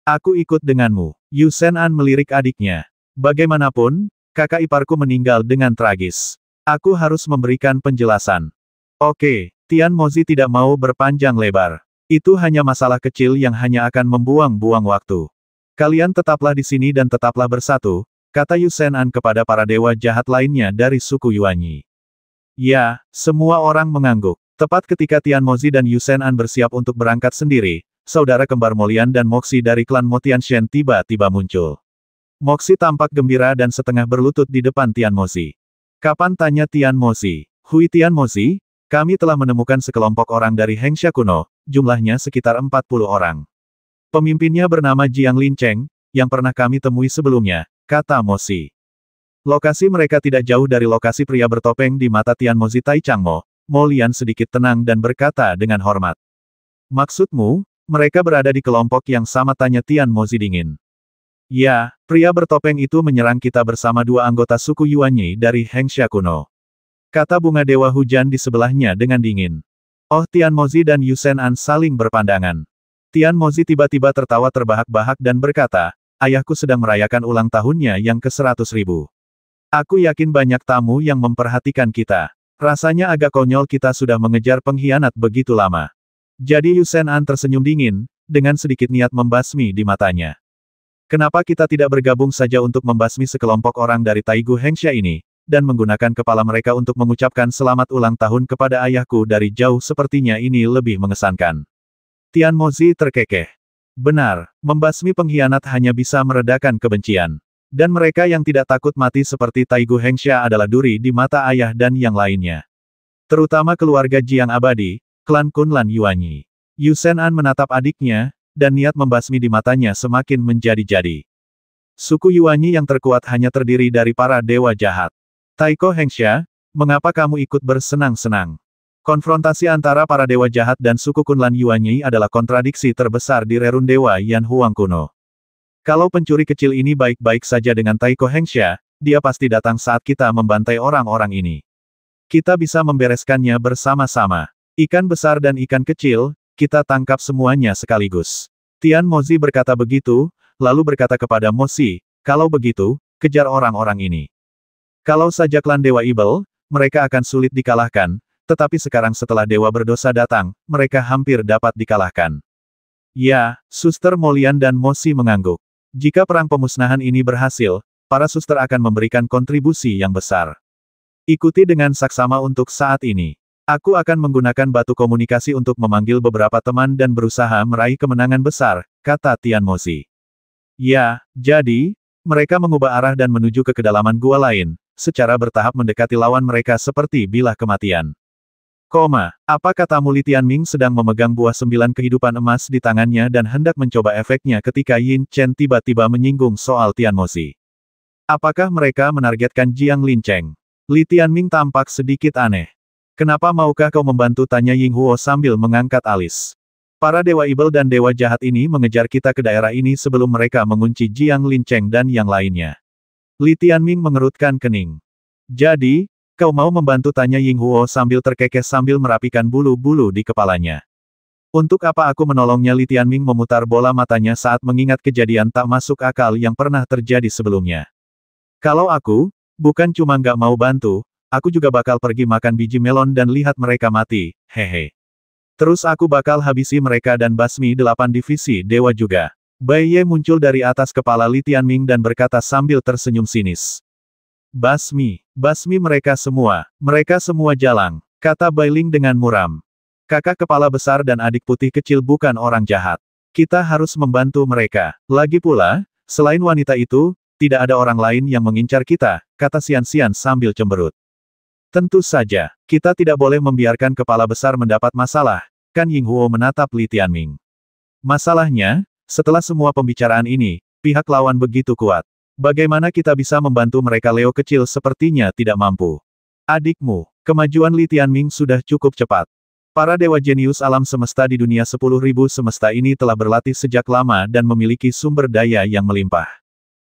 Aku ikut denganmu. Yu Shen-an melirik adiknya. Bagaimanapun, kakak iparku meninggal dengan tragis. Aku harus memberikan penjelasan. Oke, Tian Mozi tidak mau berpanjang lebar. Itu hanya masalah kecil yang hanya akan membuang-buang waktu. Kalian tetaplah di sini dan tetaplah bersatu, kata Yu Shen-an kepada para dewa jahat lainnya dari suku Yuanyi. Ya, semua orang mengangguk. Tepat ketika Tian Mozi dan Yu Shen-an bersiap untuk berangkat sendiri, saudara kembar Molian dan Moxi dari klan Mo Tianshen tiba-tiba muncul. Moxi tampak gembira dan setengah berlutut di depan Tian Mozi. Kapan, tanya Tian Mozi. Hui Tian Mozi, kami telah menemukan sekelompok orang dari Hengxia kuno, jumlahnya sekitar 40 orang. Pemimpinnya bernama Jiang Lincheng, yang pernah kami temui sebelumnya, kata Moxi. Lokasi mereka tidak jauh dari lokasi pria bertopeng di mata Tian Mozi Tai Changmo. Mo Lian sedikit tenang dan berkata dengan hormat. Maksudmu, mereka berada di kelompok yang sama, tanya Tian Mozi dingin. Ya, pria bertopeng itu menyerang kita bersama 2 anggota suku Yuanyi dari Hengxia kuno. Kata bunga Dewa Hujan di sebelahnya dengan dingin. Oh, Tian Mozi dan Yu Shen-an saling berpandangan. Tian Mozi tiba-tiba tertawa terbahak-bahak dan berkata, ayahku sedang merayakan ulang tahunnya yang ke-100.000. Aku yakin banyak tamu yang memperhatikan kita. Rasanya agak konyol kita sudah mengejar pengkhianat begitu lama. Jadi Yu Shen-an tersenyum dingin, dengan sedikit niat membasmi di matanya. Kenapa kita tidak bergabung saja untuk membasmi sekelompok orang dari Taigu Hengxia ini, dan menggunakan kepala mereka untuk mengucapkan selamat ulang tahun kepada ayahku dari jauh, sepertinya ini lebih mengesankan. Tian Mozi terkekeh. Benar, membasmi pengkhianat hanya bisa meredakan kebencian. Dan mereka yang tidak takut mati seperti Taigu Hengxia adalah duri di mata ayah dan yang lainnya. Terutama keluarga Jiang Abadi, klan Kunlan Yuanyi. Yu Shen-an menatap adiknya, dan niat membasmi di matanya semakin menjadi-jadi. Suku Yuanyi yang terkuat hanya terdiri dari para dewa jahat. Taiko Hengxia, mengapa kamu ikut bersenang-senang? Konfrontasi antara para dewa jahat dan suku Kunlan Yuanyi adalah kontradiksi terbesar di rerun Dewa Yan Huang kuno. Kalau pencuri kecil ini baik-baik saja dengan Taiko Hengxia, dia pasti datang saat kita membantai orang-orang ini. Kita bisa membereskannya bersama-sama. Ikan besar dan ikan kecil, kita tangkap semuanya sekaligus. Tian Mozi berkata begitu, lalu berkata kepada Moxi, kalau begitu, kejar orang-orang ini. Kalau saja klan Dewa Ibel, mereka akan sulit dikalahkan, tetapi sekarang setelah Dewa Berdosa datang, mereka hampir dapat dikalahkan. Ya, Suster Molian dan Moxi mengangguk. Jika perang pemusnahan ini berhasil, para suster akan memberikan kontribusi yang besar. Ikuti dengan saksama untuk saat ini. Aku akan menggunakan batu komunikasi untuk memanggil beberapa teman dan berusaha meraih kemenangan besar, kata Tian Mozi. Ya, jadi, Mereka mengubah arah dan menuju ke kedalaman gua lain, secara bertahap mendekati lawan mereka seperti bilah kematian. Apa katamu? Li Tianming sedang memegang buah 9 kehidupan emas di tangannya dan hendak mencoba efeknya ketika Yin Chen tiba-tiba menyinggung soal Tianmozi. Apakah mereka menargetkan Jiang Linceng? Li Tianming tampak sedikit aneh. Kenapa maukah kau membantu? Tanya Ying Huo sambil mengangkat alis. Para dewa ibel dan dewa jahat ini mengejar kita ke daerah ini sebelum mereka mengunci Jiang Linceng dan yang lainnya. Li Tianming mengerutkan kening. Jadi, kau mau membantu? Tanya Ying Huo sambil terkekeh sambil merapikan bulu-bulu di kepalanya. Untuk apa aku menolongnya? Li Tianming memutar bola matanya saat mengingat kejadian tak masuk akal yang pernah terjadi sebelumnya. Kalau aku, bukan cuma nggak mau bantu, aku juga bakal pergi makan biji melon dan lihat mereka mati, hehe. Terus aku bakal habisi mereka dan basmi 8 divisi dewa juga. Bai Ye muncul dari atas kepala Li Tianming dan berkata sambil tersenyum sinis. Basmi mereka semua jalang, kata Bai Ling dengan muram. Kakak kepala besar dan adik putih kecil bukan orang jahat. Kita harus membantu mereka. Lagi pula, selain wanita itu, tidak ada orang lain yang mengincar kita, kata Xian Xian sambil cemberut. Tentu saja, kita tidak boleh membiarkan kepala besar mendapat masalah, kan? Ying Huo menatap Li Tianming. Masalahnya, setelah semua pembicaraan ini, pihak lawan begitu kuat. Bagaimana kita bisa membantu mereka? Leo kecil sepertinya tidak mampu. Adikmu, kemajuan Li Tianming sudah cukup cepat. Para dewa jenius alam semesta di dunia 10.000 semesta ini telah berlatih sejak lama dan memiliki sumber daya yang melimpah.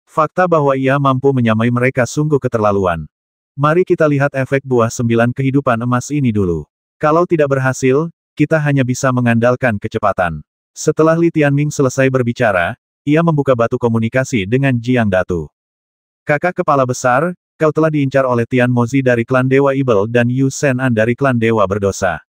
Fakta bahwa ia mampu menyamai mereka sungguh keterlaluan. Mari kita lihat efek buah 9 kehidupan emas ini dulu. Kalau tidak berhasil, kita hanya bisa mengandalkan kecepatan. Setelah Li Tianming selesai berbicara, ia membuka batu komunikasi dengan Jiang Datu. Kakak kepala besar, kau telah diincar oleh Tianmozi dari klan Dewa Ibel dan Yu Shenan dari klan Dewa Berdosa.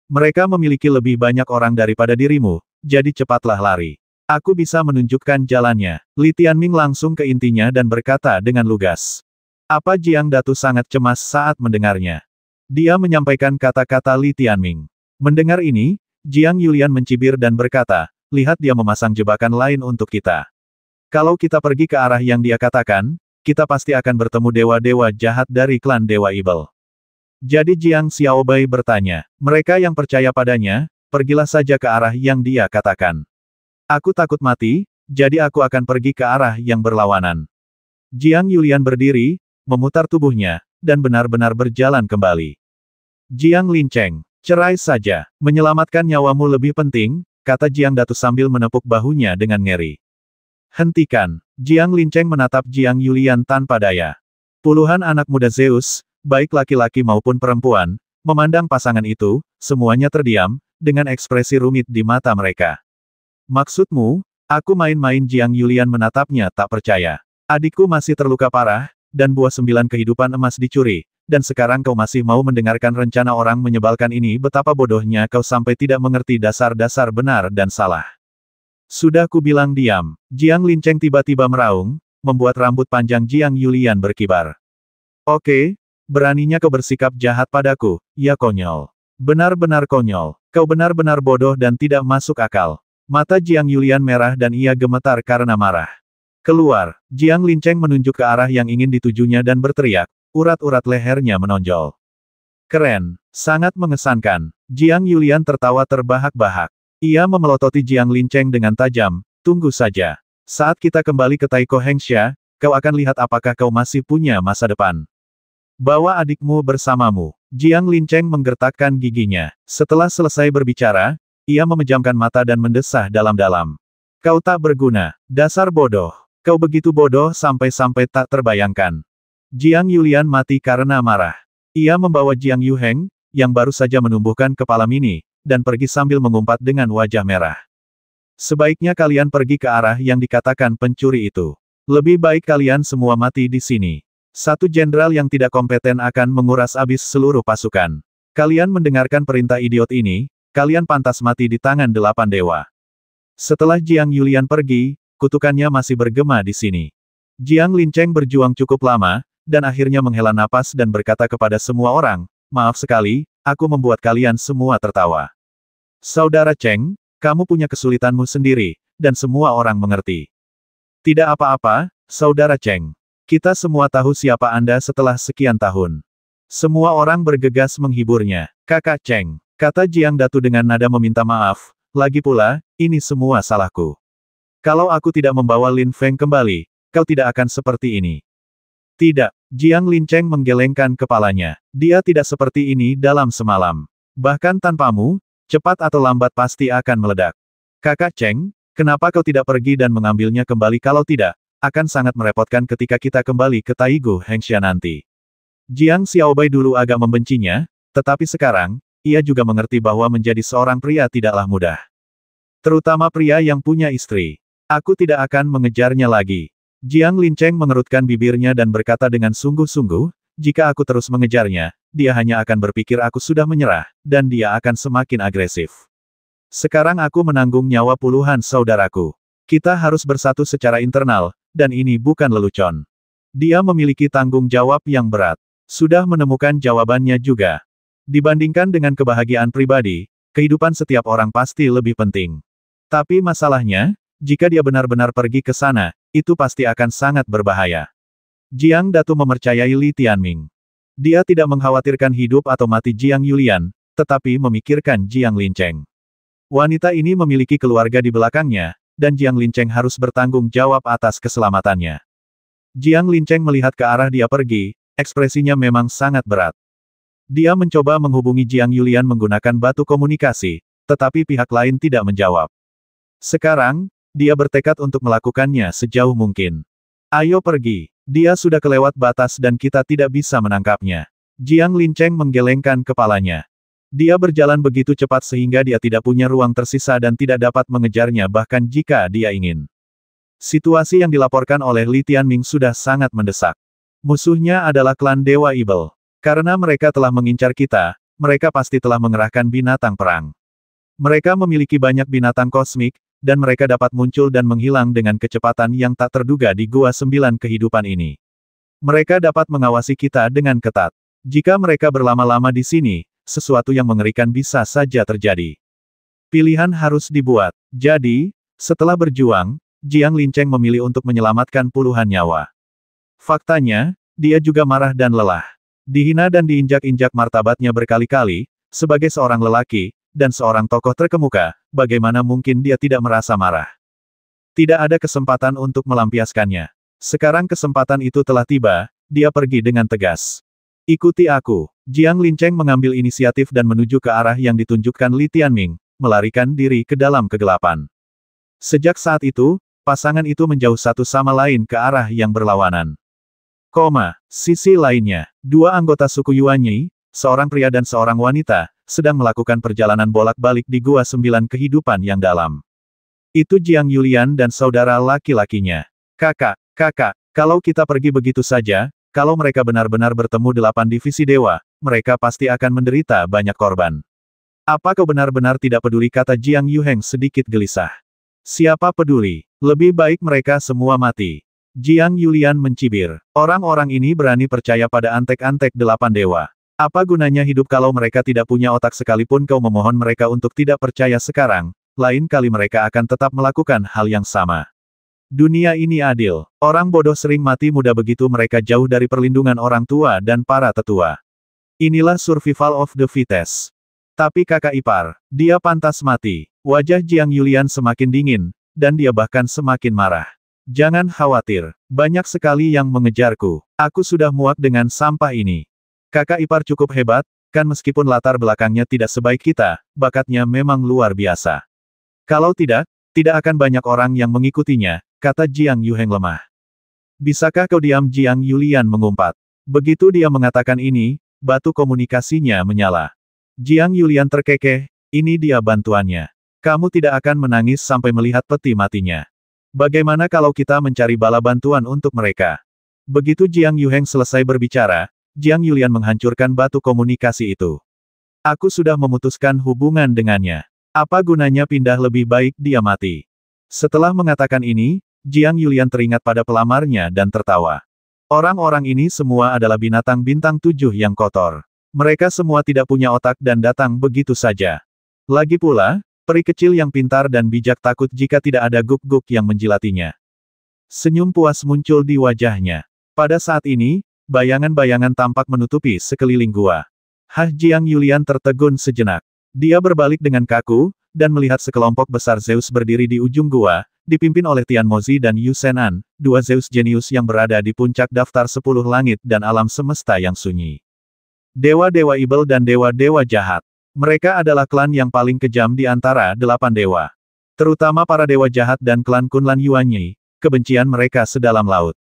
Mereka memiliki lebih banyak orang daripada dirimu, jadi cepatlah lari. Aku bisa menunjukkan jalannya. Li Tianming langsung ke intinya dan berkata dengan lugas. Apa? Jiang Datu sangat cemas saat mendengarnya. Dia menyampaikan kata-kata Li Tianming. Mendengar ini, Jiang Yulian mencibir dan berkata, lihat dia memasang jebakan lain untuk kita. Kalau kita pergi ke arah yang dia katakan, kita pasti akan bertemu dewa-dewa jahat dari klan Dewa Ibel. Jadi Jiang Xiaobai bertanya, mereka yang percaya padanya, pergilah saja ke arah yang dia katakan. Aku takut mati, jadi aku akan pergi ke arah yang berlawanan. Jiang Yulian berdiri, memutar tubuhnya, dan benar-benar berjalan kembali. Jiang Linceng, cerai saja, menyelamatkan nyawamu lebih penting, kata Jiang Datu sambil menepuk bahunya dengan ngeri. Hentikan, Jiang Linceng menatap Jiang Yulian tanpa daya. Puluhan anak muda Zeus, baik laki-laki maupun perempuan, memandang pasangan itu, semuanya terdiam, dengan ekspresi rumit di mata mereka. Maksudmu, aku main-main? Jiang Yulian menatapnya tak percaya. Adikku masih terluka parah, dan buah 9 kehidupan emas dicuri, dan sekarang kau masih mau mendengarkan rencana orang menyebalkan ini? Betapa bodohnya kau sampai tidak mengerti dasar-dasar benar dan salah. Sudah kubilang diam. Jiang Linceng tiba-tiba meraung, membuat rambut panjang Jiang Yulian berkibar. Oke, beraninya kau bersikap jahat padaku, ya konyol. Benar-benar konyol. Kau benar-benar bodoh dan tidak masuk akal. Mata Jiang Yulian merah dan ia gemetar karena marah. Keluar, Jiang Linceng menunjuk ke arah yang ingin ditujunya dan berteriak, urat-urat lehernya menonjol. Keren, sangat mengesankan. Jiang Yulian tertawa terbahak-bahak. Ia memelototi Jiang Linceng dengan tajam, tunggu saja. Saat kita kembali ke Taiko Hengsha, kau akan lihat apakah kau masih punya masa depan. Bawa adikmu bersamamu. Jiang Linceng menggertakkan giginya. Setelah selesai berbicara, ia memejamkan mata dan mendesah dalam-dalam. Kau tak berguna, dasar bodoh. Kau begitu bodoh sampai-sampai tak terbayangkan. Jiang Yulian mati karena marah. Ia membawa Jiang Yuheng, yang baru saja menumbuhkan kepala mini, dan pergi sambil mengumpat dengan wajah merah. Sebaiknya kalian pergi ke arah yang dikatakan pencuri itu. Lebih baik kalian semua mati di sini. Satu jenderal yang tidak kompeten akan menguras habis seluruh pasukan. Kalian mendengarkan perintah idiot ini, kalian pantas mati di tangan 8 dewa. Setelah Jiang Yulian pergi, kutukannya masih bergema di sini. Jiang Linceng berjuang cukup lama, dan akhirnya menghela napas dan berkata kepada semua orang, maaf sekali, aku membuat kalian semua tertawa. Saudara Cheng, kamu punya kesulitanmu sendiri, dan semua orang mengerti. Tidak apa-apa, Saudara Cheng. Kita semua tahu siapa Anda setelah sekian tahun. Semua orang bergegas menghiburnya. Kakak Cheng, kata Jiang Datu dengan nada meminta maaf. Lagi pula, ini semua salahku. Kalau aku tidak membawa Lin Feng kembali, kau tidak akan seperti ini. Tidak, Jiang Lincheng menggelengkan kepalanya. Dia tidak seperti ini dalam semalam. Bahkan tanpamu, cepat atau lambat pasti akan meledak. Kakak Cheng, kenapa kau tidak pergi dan mengambilnya kembali kalau tidak, akan sangat merepotkan ketika kita kembali ke Taigu Hengxia nanti. Jiang Xiaobai dulu agak membencinya, tetapi sekarang, ia juga mengerti bahwa menjadi seorang pria tidaklah mudah. Terutama pria yang punya istri. Aku tidak akan mengejarnya lagi. Jiang Lincheng mengerutkan bibirnya dan berkata dengan sungguh-sungguh, jika aku terus mengejarnya, dia hanya akan berpikir aku sudah menyerah, dan dia akan semakin agresif. Sekarang aku menanggung nyawa puluhan saudaraku. Kita harus bersatu secara internal, dan ini bukan lelucon. Dia memiliki tanggung jawab yang berat. Sudah menemukan jawabannya juga. Dibandingkan dengan kebahagiaan pribadi, kehidupan setiap orang pasti lebih penting. Tapi masalahnya, jika dia benar-benar pergi ke sana, itu pasti akan sangat berbahaya. Jiang Datu mempercayai Li Tianming. Dia tidak mengkhawatirkan hidup atau mati Jiang Yulian, tetapi memikirkan Jiang Lincheng. Wanita ini memiliki keluarga di belakangnya, dan Jiang Lincheng harus bertanggung jawab atas keselamatannya. Jiang Lincheng melihat ke arah dia pergi, ekspresinya memang sangat berat. Dia mencoba menghubungi Jiang Yulian menggunakan batu komunikasi, tetapi pihak lain tidak menjawab. Sekarang, dia bertekad untuk melakukannya sejauh mungkin. Ayo pergi. Dia sudah kelewat batas dan kita tidak bisa menangkapnya. Jiang Lincheng menggelengkan kepalanya. Dia berjalan begitu cepat sehingga dia tidak punya ruang tersisa dan tidak dapat mengejarnya bahkan jika dia ingin. Situasi yang dilaporkan oleh Li Tianming sudah sangat mendesak. Musuhnya adalah klan Dewa Ibel. Karena mereka telah mengincar kita, mereka pasti telah mengerahkan binatang perang. Mereka memiliki banyak binatang kosmik, dan mereka dapat muncul dan menghilang dengan kecepatan yang tak terduga di Gua 9 kehidupan ini. Mereka dapat mengawasi kita dengan ketat. Jika mereka berlama-lama di sini, sesuatu yang mengerikan bisa saja terjadi. Pilihan harus dibuat. Jadi, setelah berjuang, Jiang Lincheng memilih untuk menyelamatkan puluhan nyawa. Faktanya, dia juga marah dan lelah. Dihina dan diinjak-injak martabatnya berkali-kali, sebagai seorang lelaki, dan seorang tokoh terkemuka, bagaimana mungkin dia tidak merasa marah? Tidak ada kesempatan untuk melampiaskannya. Sekarang kesempatan itu telah tiba, dia pergi dengan tegas. Ikuti aku. Jiang Lincheng mengambil inisiatif dan menuju ke arah yang ditunjukkan Li Tianming, melarikan diri ke dalam kegelapan. Sejak saat itu, pasangan itu menjauh satu sama lain ke arah yang berlawanan. Sisi lainnya, dua anggota suku Yuanyi, seorang pria dan seorang wanita, sedang melakukan perjalanan bolak-balik di Gua 9 kehidupan yang dalam. Itu Jiang Yulian dan saudara laki-lakinya. Kakak, kalau kita pergi begitu saja, kalau mereka benar-benar bertemu 8 divisi dewa, mereka pasti akan menderita banyak korban. Apa kau benar-benar tidak peduli, kata Jiang Yuheng sedikit gelisah. Siapa peduli, lebih baik mereka semua mati. Jiang Yulian mencibir. Orang-orang ini berani percaya pada antek-antek 8 dewa. Apa gunanya hidup kalau mereka tidak punya otak sekalipun kau memohon mereka untuk tidak percaya sekarang, lain kali mereka akan tetap melakukan hal yang sama. Dunia ini adil. Orang bodoh sering mati muda begitu mereka jauh dari perlindungan orang tua dan para tetua. Inilah survival of the fittest. Tapi kakak ipar, dia pantas mati. Wajah Jiang Yulian semakin dingin, dan dia bahkan semakin marah. Jangan khawatir, banyak sekali yang mengejarku. Aku sudah muak dengan sampah ini. Kakak ipar cukup hebat, kan meskipun latar belakangnya tidak sebaik kita, bakatnya memang luar biasa. Kalau tidak akan banyak orang yang mengikutinya, kata Jiang Yuheng lemah. Bisakah kau diam? Jiang Yulian mengumpat. Begitu dia mengatakan ini, batu komunikasinya menyala. Jiang Yulian terkekeh, ini dia bantuannya. Kamu tidak akan menangis sampai melihat peti matinya. Bagaimana kalau kita mencari bala bantuan untuk mereka? Begitu Jiang Yuheng selesai berbicara, Jiang Yulian menghancurkan batu komunikasi itu. Aku sudah memutuskan hubungan dengannya. Apa gunanya pindah, lebih baik dia mati. Setelah mengatakan ini, Jiang Yulian teringat pada pelamarnya dan tertawa. Orang-orang ini semua adalah binatang bintang 7 yang kotor. Mereka semua tidak punya otak dan datang begitu saja. Lagi pula, peri kecil yang pintar dan bijak takut jika tidak ada guk-guk yang menjilatinya. Senyum puas muncul di wajahnya. Pada saat ini, bayangan-bayangan tampak menutupi sekeliling gua. Jiang Yulian tertegun sejenak. Dia berbalik dengan kaku, dan melihat sekelompok besar Zeus berdiri di ujung gua, dipimpin oleh Tian Mozi dan Yu Shenan, dua Zeus jenius yang berada di puncak daftar 10 langit dan alam semesta yang sunyi. Dewa-dewa ibel dan dewa-dewa jahat. Mereka adalah klan yang paling kejam di antara 8 dewa. Terutama para dewa jahat dan klan Kunlan Yuanyi, kebencian mereka sedalam laut.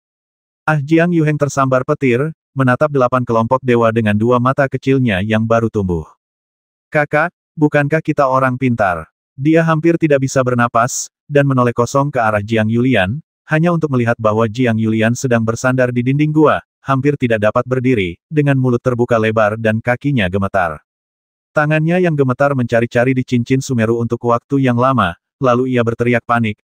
Jiang Yuheng tersambar petir, menatap 8 kelompok dewa dengan dua mata kecilnya yang baru tumbuh. Kakak, bukankah kita orang pintar? Dia hampir tidak bisa bernapas, dan menoleh kosong ke arah Jiang Yulian, hanya untuk melihat bahwa Jiang Yulian sedang bersandar di dinding gua, hampir tidak dapat berdiri, dengan mulut terbuka lebar dan kakinya gemetar. Tangannya yang gemetar mencari-cari di cincin Sumeru untuk waktu yang lama, lalu ia berteriak panik,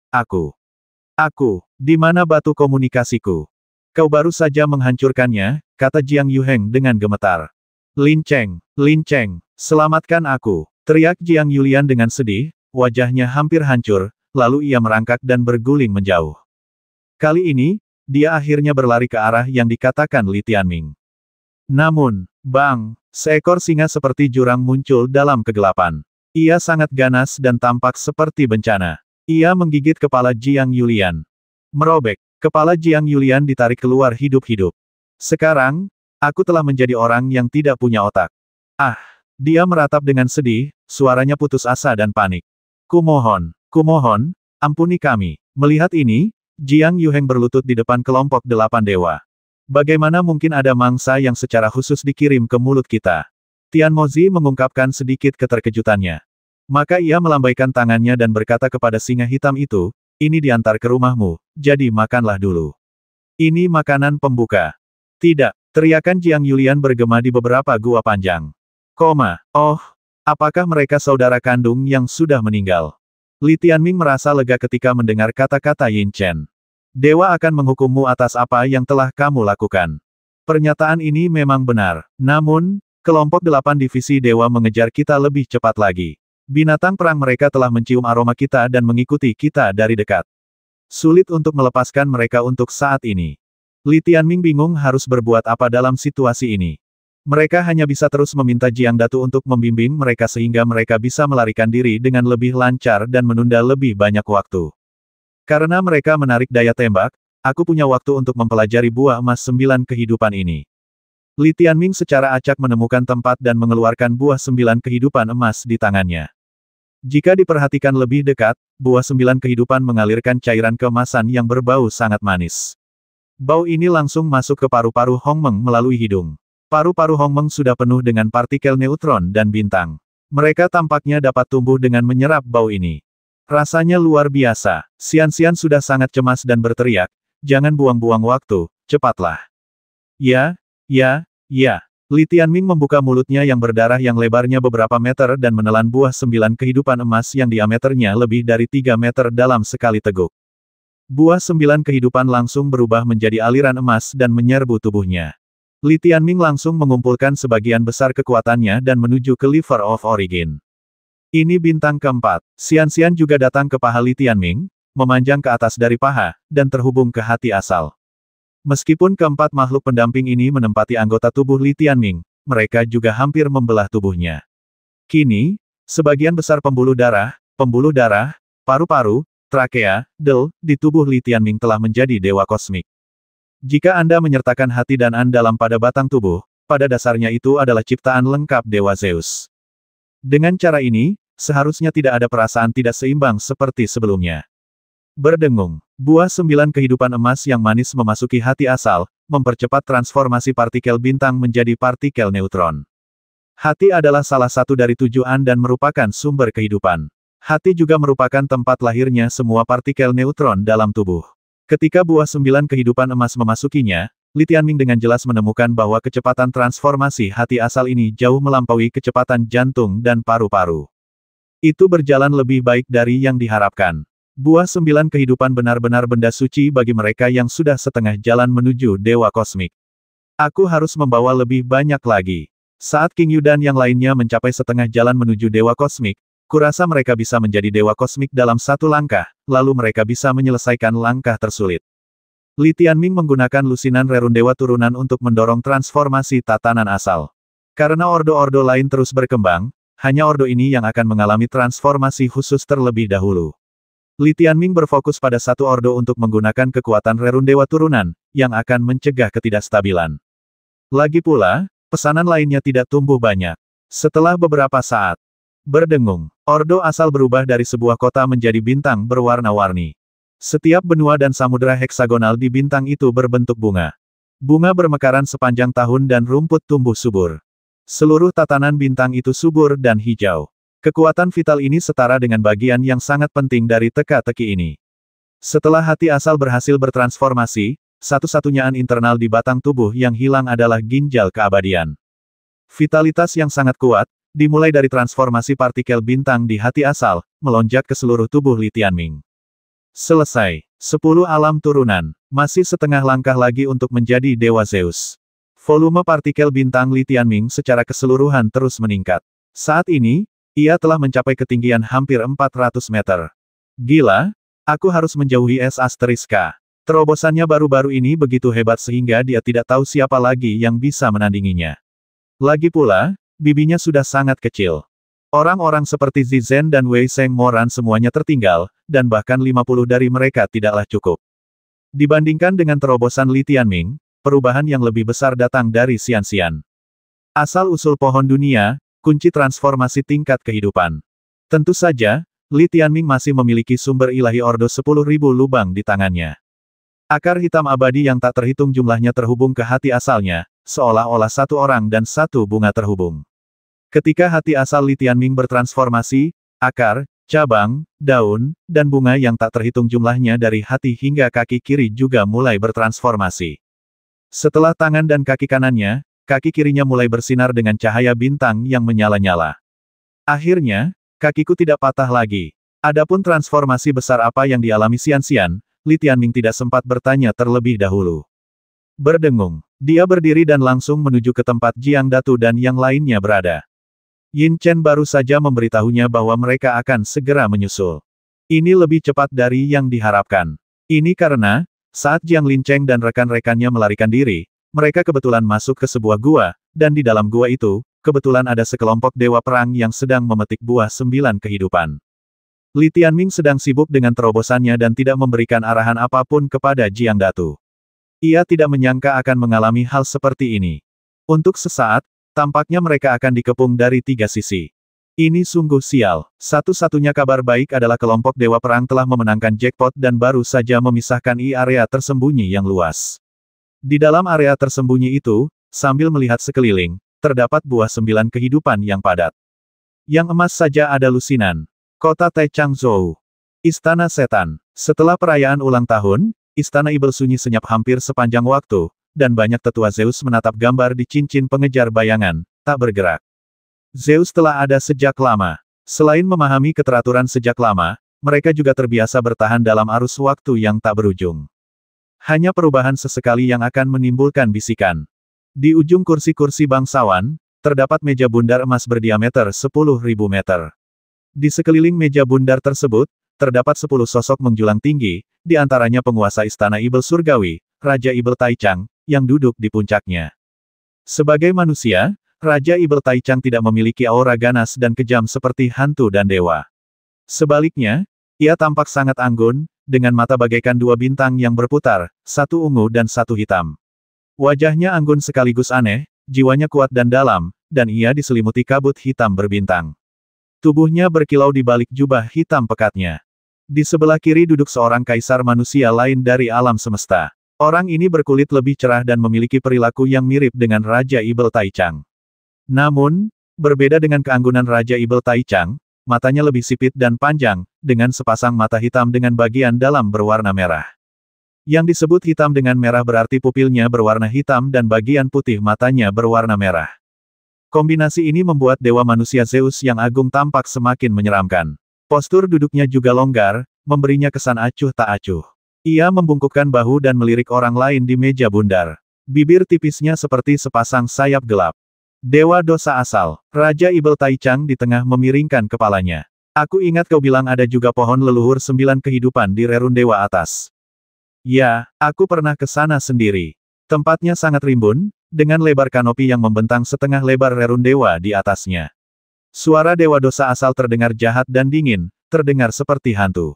Aku, di mana batu komunikasiku? Kau baru saja menghancurkannya, kata Jiang Yuheng dengan gemetar. Lin Cheng, selamatkan aku, teriak Jiang Yulian dengan sedih, wajahnya hampir hancur, lalu ia merangkak dan berguling menjauh. Kali ini, dia akhirnya berlari ke arah yang dikatakan Li Tianming. Namun, bang, seekor singa seperti jurang muncul dalam kegelapan. Ia sangat ganas dan tampak seperti bencana. Ia menggigit kepala Jiang Yulian. Merobek, kepala Jiang Yulian ditarik keluar hidup-hidup. Sekarang, aku telah menjadi orang yang tidak punya otak. Dia meratap dengan sedih, suaranya putus asa dan panik. Kumohon, ampuni kami. Melihat ini, Jiang Yuheng berlutut di depan kelompok 8 dewa. Bagaimana mungkin ada mangsa yang secara khusus dikirim ke mulut kita? Tian Mozi mengungkapkan sedikit keterkejutannya. Maka ia melambaikan tangannya dan berkata kepada singa hitam itu, ini diantar ke rumahmu, jadi makanlah dulu. Ini makanan pembuka. Tidak, teriakan Jiang Yulian bergema di beberapa gua panjang. Apakah mereka saudara kandung yang sudah meninggal? Li Tianming merasa lega ketika mendengar kata-kata Yin Chen. Dewa akan menghukummu atas apa yang telah kamu lakukan. Pernyataan ini memang benar. Namun, kelompok 8 divisi dewa mengejar kita lebih cepat lagi. Binatang perang mereka telah mencium aroma kita dan mengikuti kita dari dekat. Sulit untuk melepaskan mereka untuk saat ini. Li Tianming bingung harus berbuat apa dalam situasi ini. Mereka hanya bisa terus meminta Jiang Datu untuk membimbing mereka sehingga mereka bisa melarikan diri dengan lebih lancar dan menunda lebih banyak waktu. Karena mereka menarik daya tembak, aku punya waktu untuk mempelajari buah emas 9 kehidupan ini. Li Tianming secara acak menemukan tempat dan mengeluarkan buah 9 kehidupan emas di tangannya. Jika diperhatikan lebih dekat, buah 9 kehidupan mengalirkan cairan keemasan yang berbau sangat manis. Bau ini langsung masuk ke paru-paru Hongmeng melalui hidung. Paru-paru Hongmeng sudah penuh dengan partikel neutron dan bintang. Mereka tampaknya dapat tumbuh dengan menyerap bau ini. Rasanya luar biasa. Xian sudah sangat cemas dan berteriak, jangan buang-buang waktu, cepatlah. Ya. Li Tianming membuka mulutnya yang berdarah yang lebarnya beberapa meter dan menelan buah 9 kehidupan emas yang diameternya lebih dari 3 meter dalam sekali teguk. Buah 9 kehidupan langsung berubah menjadi aliran emas dan menyerbu tubuhnya. Li Tianming langsung mengumpulkan sebagian besar kekuatannya dan menuju ke Liver of Origin. Ini bintang keempat. Xian juga datang ke paha Li Tianming, memanjang ke atas dari paha, dan terhubung ke hati asal. Meskipun keempat makhluk pendamping ini menempati anggota tubuh Li Tianming, mereka juga hampir membelah tubuhnya. Kini, sebagian besar pembuluh darah, paru-paru, trakea, di tubuh Li Tianming telah menjadi dewa kosmik. Jika Anda menyertakan hati dan An dalam pada batang tubuh, pada dasarnya itu adalah ciptaan lengkap Dewa Zeus. Dengan cara ini, seharusnya tidak ada perasaan tidak seimbang seperti sebelumnya. Berdengung, buah 9 kehidupan emas yang manis memasuki hati asal, mempercepat transformasi partikel bintang menjadi partikel neutron. Hati adalah salah satu dari 7 An dan merupakan sumber kehidupan. Hati juga merupakan tempat lahirnya semua partikel neutron dalam tubuh. Ketika buah 9 kehidupan emas memasukinya, Li Tianming dengan jelas menemukan bahwa kecepatan transformasi hati asal ini jauh melampaui kecepatan jantung dan paru-paru. Itu berjalan lebih baik dari yang diharapkan. Buah 9 kehidupan benar-benar benda suci bagi mereka yang sudah setengah jalan menuju Dewa Kosmik. Aku harus membawa lebih banyak lagi. Saat King Yu dan yang lainnya mencapai setengah jalan menuju Dewa Kosmik, kurasa mereka bisa menjadi Dewa Kosmik dalam satu langkah, lalu mereka bisa menyelesaikan langkah tersulit. Li Tianming menggunakan lusinan rerun dewa turunan untuk mendorong transformasi tatanan asal. Karena ordo-ordo lain terus berkembang, hanya ordo ini yang akan mengalami transformasi khusus terlebih dahulu. Li Tianming berfokus pada satu ordo untuk menggunakan kekuatan rerun dewa turunan, yang akan mencegah ketidakstabilan. Lagi pula, pesanan lainnya tidak tumbuh banyak. Setelah beberapa saat berdengung, ordo asal berubah dari sebuah kota menjadi bintang berwarna-warni. Setiap benua dan samudera heksagonal di bintang itu berbentuk bunga. Bunga bermekaran sepanjang tahun dan rumput tumbuh subur. Seluruh tatanan bintang itu subur dan hijau. Kekuatan vital ini setara dengan bagian yang sangat penting dari teka-teki ini. Setelah hati asal berhasil bertransformasi, satu-satunya an internal di batang tubuh yang hilang adalah ginjal keabadian. Vitalitas yang sangat kuat, dimulai dari transformasi partikel bintang di hati asal, melonjak ke seluruh tubuh Li Tianming. Selesai. 10 alam turunan. Masih setengah langkah lagi untuk menjadi Dewa Zeus. Volume partikel bintang Li Tianming secara keseluruhan terus meningkat. Saat ini, ia telah mencapai ketinggian hampir 400 meter. Gila, aku harus menjauhi S***. Terobosannya baru-baru ini begitu hebat sehingga dia tidak tahu siapa lagi yang bisa menandinginya. Lagi pula, bibinya sudah sangat kecil. Orang-orang seperti Zizen dan Wei Seng Moran semuanya tertinggal, dan bahkan 50 dari mereka tidaklah cukup. Dibandingkan dengan terobosan Li Tianming, perubahan yang lebih besar datang dari Xianxian. Asal-usul pohon dunia, kunci transformasi tingkat kehidupan. Tentu saja, Li Tianming masih memiliki sumber ilahi ordo 10.000 lubang di tangannya. Akar hitam abadi yang tak terhitung jumlahnya terhubung ke hati asalnya, seolah-olah satu orang dan satu bunga terhubung. Ketika hati asal Li Tianming bertransformasi, akar, cabang, daun, dan bunga yang tak terhitung jumlahnya dari hati hingga kaki kiri juga mulai bertransformasi. Setelah tangan dan kaki kanannya, kaki kirinya mulai bersinar dengan cahaya bintang yang menyala-nyala. Akhirnya, kakiku tidak patah lagi. Adapun transformasi besar apa yang dialami Xianxian, Li Tianming tidak sempat bertanya terlebih dahulu. Berdengung, dia berdiri dan langsung menuju ke tempat Jiang Datu dan yang lainnya berada. Yin Chen baru saja memberitahunya bahwa mereka akan segera menyusul. Ini lebih cepat dari yang diharapkan. Ini karena, saat Jiang Lincheng dan rekan-rekannya melarikan diri, mereka kebetulan masuk ke sebuah gua, dan di dalam gua itu, kebetulan ada sekelompok dewa perang yang sedang memetik buah 9 kehidupan. Li Tianming sedang sibuk dengan terobosannya dan tidak memberikan arahan apapun kepada Jiang Datu. Ia tidak menyangka akan mengalami hal seperti ini. Untuk sesaat, tampaknya mereka akan dikepung dari 3 sisi. Ini sungguh sial. Satu-satunya kabar baik adalah kelompok dewa perang telah memenangkan jackpot dan baru saja memisahkan area tersembunyi yang luas. Di dalam area tersembunyi itu, sambil melihat sekeliling, terdapat buah 9 kehidupan yang padat. Yang emas saja ada lusinan. Kota Taichangzhou. Istana Setan. Setelah perayaan ulang tahun, Istana Ibel sunyi senyap hampir sepanjang waktu, dan banyak tetua Zeus menatap gambar di cincin pengejar bayangan, tak bergerak. Zeus telah ada sejak lama. Selain memahami keteraturan sejak lama, mereka juga terbiasa bertahan dalam arus waktu yang tak berujung. Hanya perubahan sesekali yang akan menimbulkan bisikan. Di ujung kursi-kursi bangsawan, terdapat meja bundar emas berdiameter 10.000 meter. Di sekeliling meja bundar tersebut, terdapat 10 sosok menjulang tinggi, di antaranya penguasa Istana Ibel Surgawi, Raja Ibel Taichang, yang duduk di puncaknya. Sebagai manusia, Raja Ibel Taichang tidak memiliki aura ganas dan kejam seperti hantu dan dewa. Sebaliknya, ia tampak sangat anggun, dengan mata bagaikan 2 bintang yang berputar, satu ungu dan satu hitam. Wajahnya anggun sekaligus aneh, jiwanya kuat dan dalam, dan ia diselimuti kabut hitam berbintang. Tubuhnya berkilau di balik jubah hitam pekatnya. Di sebelah kiri duduk seorang kaisar manusia lain dari alam semesta. Orang ini berkulit lebih cerah dan memiliki perilaku yang mirip dengan Raja Ibel Taichang. Namun, berbeda dengan keanggunan Raja Ibel Taichang, matanya lebih sipit dan panjang, dengan sepasang mata hitam dengan bagian dalam berwarna merah. Yang disebut hitam dengan merah berarti pupilnya berwarna hitam dan bagian putih matanya berwarna merah. Kombinasi ini membuat dewa manusia Zeus yang agung tampak semakin menyeramkan. Postur duduknya juga longgar, memberinya kesan acuh tak acuh. Ia membungkukkan bahu dan melirik orang lain di meja bundar. Bibir tipisnya seperti sepasang sayap gelap. Dewa dosa asal, Raja Ibel Taichang di tengah memiringkan kepalanya. Aku ingat kau bilang ada juga pohon leluhur 9 kehidupan di rerun dewa atas. Ya, aku pernah ke sana sendiri. Tempatnya sangat rimbun, dengan lebar kanopi yang membentang setengah lebar rerun dewa di atasnya. Suara dewa dosa asal terdengar jahat dan dingin, terdengar seperti hantu.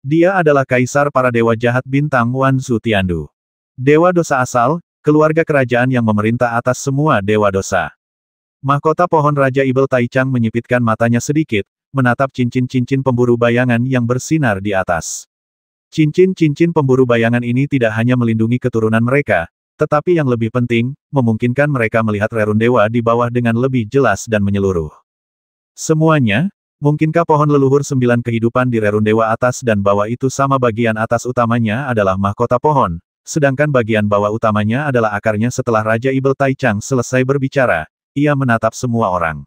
Dia adalah kaisar para dewa jahat bintang Wan Zu Tiandu. Dewa dosa asal, keluarga kerajaan yang memerintah atas semua dewa dosa. Mahkota pohon Raja Ibel Taichang menyipitkan matanya sedikit, menatap cincin-cincin pemburu bayangan yang bersinar di atas. Cincin-cincin pemburu bayangan ini tidak hanya melindungi keturunan mereka, tetapi yang lebih penting, memungkinkan mereka melihat rerun dewa di bawah dengan lebih jelas dan menyeluruh. Semuanya, mungkinkah pohon leluhur 9 kehidupan di rerun dewa atas dan bawah itu sama bagian atas utamanya adalah mahkota pohon, sedangkan bagian bawah utamanya adalah akarnya. Setelah Raja Ibel Taichang selesai berbicara, ia menatap semua orang.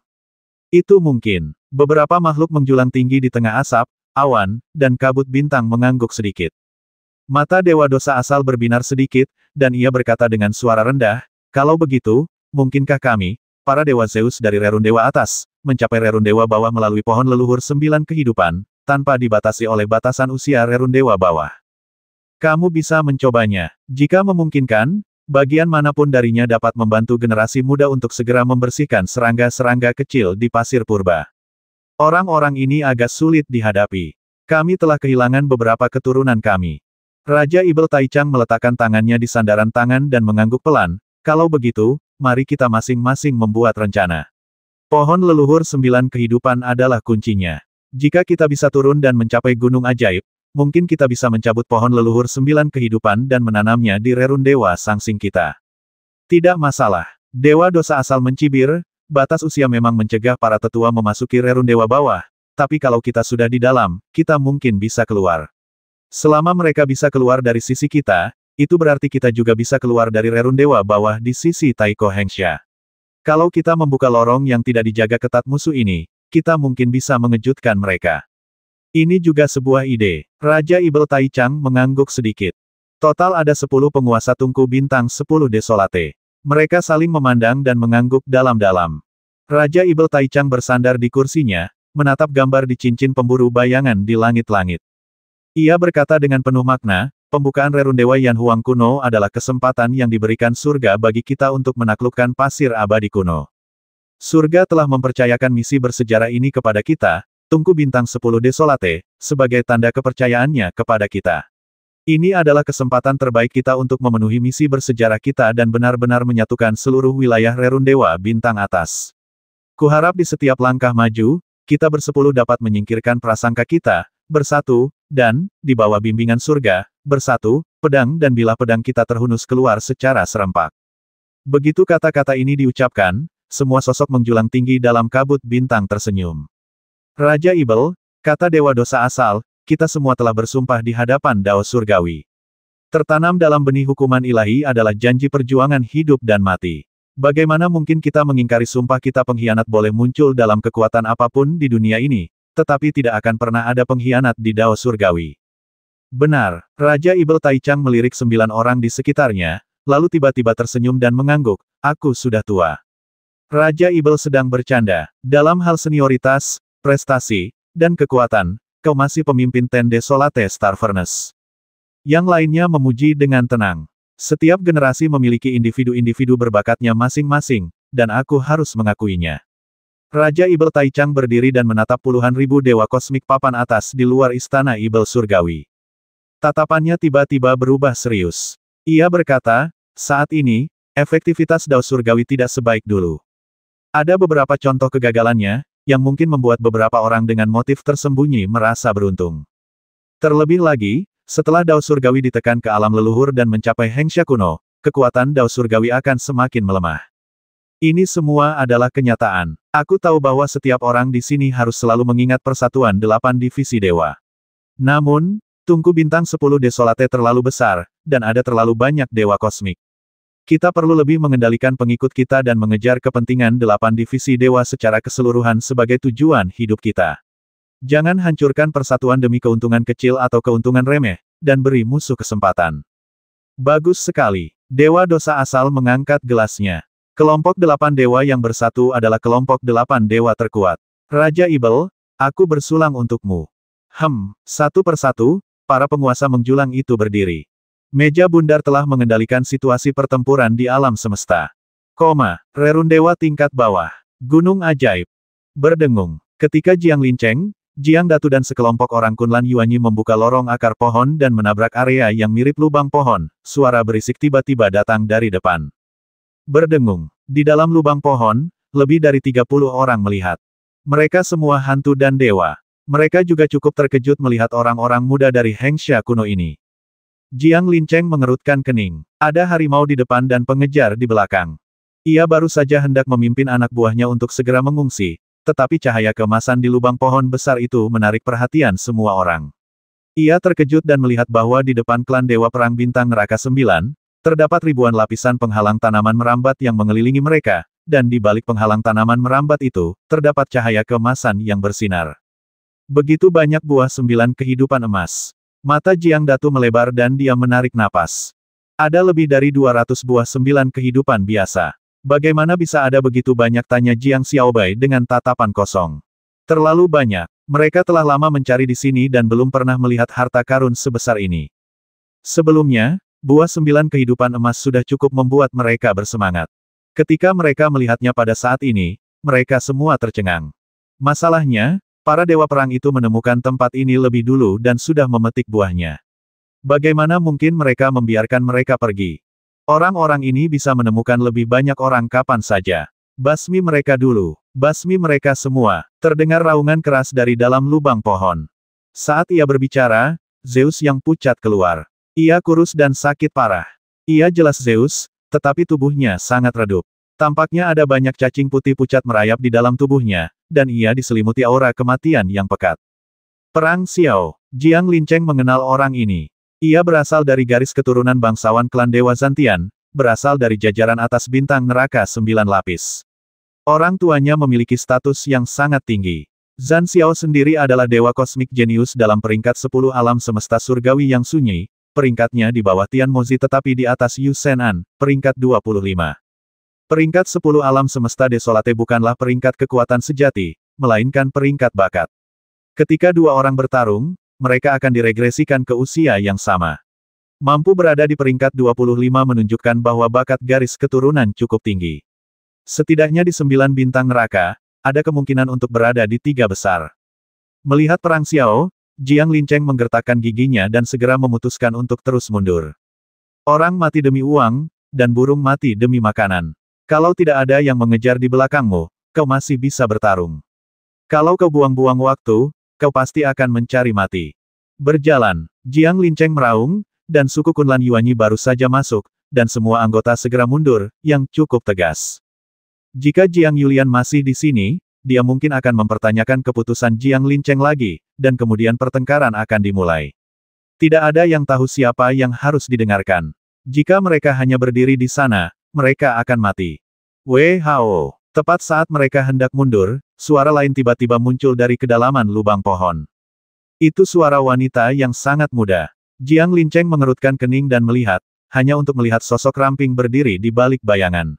Itu mungkin. Beberapa makhluk menjulang tinggi di tengah asap, awan, dan kabut bintang mengangguk sedikit. Mata dewa dosa asal berbinar sedikit, dan ia berkata dengan suara rendah, "Kalau begitu, mungkinkah kami, para dewa Zeus dari rerun dewa atas, mencapai rerun dewa bawah melalui pohon leluhur 9 kehidupan, tanpa dibatasi oleh batasan usia rerun dewa bawah? Kamu bisa mencobanya. Jika memungkinkan, bagian manapun darinya dapat membantu generasi muda untuk segera membersihkan serangga-serangga kecil di pasir purba. Orang-orang ini agak sulit dihadapi. Kami telah kehilangan beberapa keturunan kami." Raja Ibel Taichang meletakkan tangannya di sandaran tangan dan mengangguk pelan. "Kalau begitu, mari kita masing-masing membuat rencana. Pohon leluhur 9 kehidupan adalah kuncinya. Jika kita bisa turun dan mencapai gunung ajaib, mungkin kita bisa mencabut pohon leluhur 9 kehidupan dan menanamnya di rerun dewa sangsing kita." "Tidak masalah." Dewa dosa asal mencibir, batas usia memang mencegah para tetua memasuki rerun dewa bawah, tapi kalau kita sudah di dalam, kita mungkin bisa keluar. Selama mereka bisa keluar dari sisi kita, itu berarti kita juga bisa keluar dari rerun dewa bawah di sisi Taiko Hengsha. Kalau kita membuka lorong yang tidak dijaga ketat musuh ini, kita mungkin bisa mengejutkan mereka. Ini juga sebuah ide. Raja Ibel Taichang mengangguk sedikit. Total ada 10 penguasa tungku bintang 10 Desolate. Mereka saling memandang dan mengangguk dalam-dalam. Raja Ibel Taichang bersandar di kursinya, menatap gambar di cincin pemburu bayangan di langit-langit. Ia berkata dengan penuh makna, "Pembukaan rerun dewa Yan Huang kuno adalah kesempatan yang diberikan surga bagi kita untuk menaklukkan pasir abadi kuno. Surga telah mempercayakan misi bersejarah ini kepada kita, Tungku Bintang 10 Desolate, sebagai tanda kepercayaannya kepada kita. Ini adalah kesempatan terbaik kita untuk memenuhi misi bersejarah kita dan benar-benar menyatukan seluruh wilayah rerun dewa bintang atas. Kuharap di setiap langkah maju, kita bersepuluh dapat menyingkirkan prasangka kita, bersatu, dan, di bawah bimbingan surga, bersatu, pedang dan bilah pedang kita terhunus keluar secara serempak." Begitu kata-kata ini diucapkan, semua sosok menjulang tinggi dalam kabut bintang tersenyum. "Raja Ibel," kata dewa dosa asal, "kita semua telah bersumpah di hadapan Dao Surgawi. Tertanam dalam benih hukuman ilahi adalah janji perjuangan hidup dan mati. Bagaimana mungkin kita mengingkari sumpah kita? Pengkhianat boleh muncul dalam kekuatan apapun di dunia ini, tetapi tidak akan pernah ada pengkhianat di Dao Surgawi." "Benar." Raja Ibel Taichang melirik 9 orang di sekitarnya, lalu tiba-tiba tersenyum dan mengangguk, "Aku sudah tua." Raja Ibel sedang bercanda. Dalam hal senioritas, prestasi, dan kekuatan, kau masih pemimpin Ten Desolate Star Furnace. Yang lainnya memuji dengan tenang. "Setiap generasi memiliki individu-individu berbakatnya masing-masing, dan aku harus mengakuinya." Raja Ibel Taichang berdiri dan menatap puluhan ribu dewa kosmik papan atas di luar istana Ibel Surgawi. Tatapannya tiba-tiba berubah serius. Ia berkata, "Saat ini, efektivitas Dao Surgawi tidak sebaik dulu. Ada beberapa contoh kegagalannya, yang mungkin membuat beberapa orang dengan motif tersembunyi merasa beruntung. Terlebih lagi, setelah Dao Surgawi ditekan ke alam leluhur dan mencapai Hengsha kuno, kekuatan Dao Surgawi akan semakin melemah. Ini semua adalah kenyataan. Aku tahu bahwa setiap orang di sini harus selalu mengingat persatuan 8 divisi dewa. Namun, Tungku Bintang 10 Desolate terlalu besar, dan ada terlalu banyak dewa kosmik. Kita perlu lebih mengendalikan pengikut kita dan mengejar kepentingan 8 divisi dewa secara keseluruhan sebagai tujuan hidup kita. Jangan hancurkan persatuan demi keuntungan kecil atau keuntungan remeh, dan beri musuh kesempatan." "Bagus sekali." Dewa dosa asal mengangkat gelasnya. "Kelompok 8 dewa yang bersatu adalah kelompok 8 dewa terkuat. Raja Ibel, aku bersulang untukmu." Satu persatu, para penguasa menjulang itu berdiri. Meja bundar telah mengendalikan situasi pertempuran di alam semesta. Rerun dewa tingkat bawah. Gunung ajaib. Berdengung. Ketika Jiang Linceng, Jiang Datu dan sekelompok orang Kunlan Yuanyi membuka lorong akar pohon dan menabrak area yang mirip lubang pohon, suara berisik tiba-tiba datang dari depan. Berdengung. Di dalam lubang pohon, lebih dari 30 orang melihat. Mereka semua hantu dan dewa. Mereka juga cukup terkejut melihat orang-orang muda dari Hengsha kuno ini. Jiang Linceng mengerutkan kening. Ada harimau di depan dan pengejar di belakang. Ia baru saja hendak memimpin anak buahnya untuk segera mengungsi, tetapi cahaya keemasan di lubang pohon besar itu menarik perhatian semua orang. Ia terkejut dan melihat bahwa di depan klan Dewa Perang Bintang Neraka 9, terdapat ribuan lapisan penghalang tanaman merambat yang mengelilingi mereka, dan di balik penghalang tanaman merambat itu, terdapat cahaya keemasan yang bersinar. Begitu banyak buah 9 kehidupan emas. Mata Jiang Datu melebar dan dia menarik napas. Ada lebih dari 200 buah 9 kehidupan biasa. Bagaimana bisa ada begitu banyak, tanya Jiang Xiaobai dengan tatapan kosong. Terlalu banyak. Mereka telah lama mencari di sini dan belum pernah melihat harta karun sebesar ini. Sebelumnya, buah 9 kehidupan emas sudah cukup membuat mereka bersemangat. Ketika mereka melihatnya pada saat ini, mereka semua tercengang. Masalahnya, para dewa perang itu menemukan tempat ini lebih dulu dan sudah memetik buahnya. Bagaimana mungkin mereka membiarkan mereka pergi? Orang-orang ini bisa menemukan lebih banyak orang kapan saja. Basmi mereka dulu. Basmi mereka semua. Terdengar raungan keras dari dalam lubang pohon. Saat ia berbicara, Zeus yang pucat keluar. Ia kurus dan sakit parah. Ia jelas Zeus, tetapi tubuhnya sangat redup. Tampaknya ada banyak cacing putih pucat merayap di dalam tubuhnya, dan ia diselimuti aura kematian yang pekat. Perang Xiao. Jiang Linceng mengenal orang ini. Ia berasal dari garis keturunan bangsawan klan Dewa Zantian, berasal dari jajaran atas bintang neraka 9 lapis. Orang tuanya memiliki status yang sangat tinggi. Zhan Xiao sendiri adalah dewa kosmik jenius dalam peringkat 10 alam semesta surgawi yang sunyi, peringkatnya di bawah Tian Mozi tetapi di atas Yu Shenan, peringkat 25. Peringkat 10 alam semesta desolate bukanlah peringkat kekuatan sejati, melainkan peringkat bakat. Ketika dua orang bertarung, mereka akan diregresikan ke usia yang sama. Mampu berada di peringkat 25 menunjukkan bahwa bakat garis keturunan cukup tinggi. Setidaknya di 9 bintang neraka, ada kemungkinan untuk berada di 3 besar. Melihat perang Xiao, Jiang Linceng menggertakkan giginya dan segera memutuskan untuk terus mundur. Orang mati demi uang, dan burung mati demi makanan. Kalau tidak ada yang mengejar di belakangmu, kau masih bisa bertarung. Kalau kau buang-buang waktu, kau pasti akan mencari mati. Berjalan, Jiang Linceng meraung, dan suku Kunlan Yuanyi baru saja masuk, dan semua anggota segera mundur, yang cukup tegas. Jika Jiang Yulian masih di sini, dia mungkin akan mempertanyakan keputusan Jiang Linceng lagi, dan kemudian pertengkaran akan dimulai. Tidak ada yang tahu siapa yang harus didengarkan. Jika mereka hanya berdiri di sana, mereka akan mati. Wei Hao. Tepat saat mereka hendak mundur, suara lain tiba-tiba muncul dari kedalaman lubang pohon. Itu suara wanita yang sangat muda. Jiang Linceng mengerutkan kening dan melihat, hanya untuk melihat sosok ramping berdiri di balik bayangan.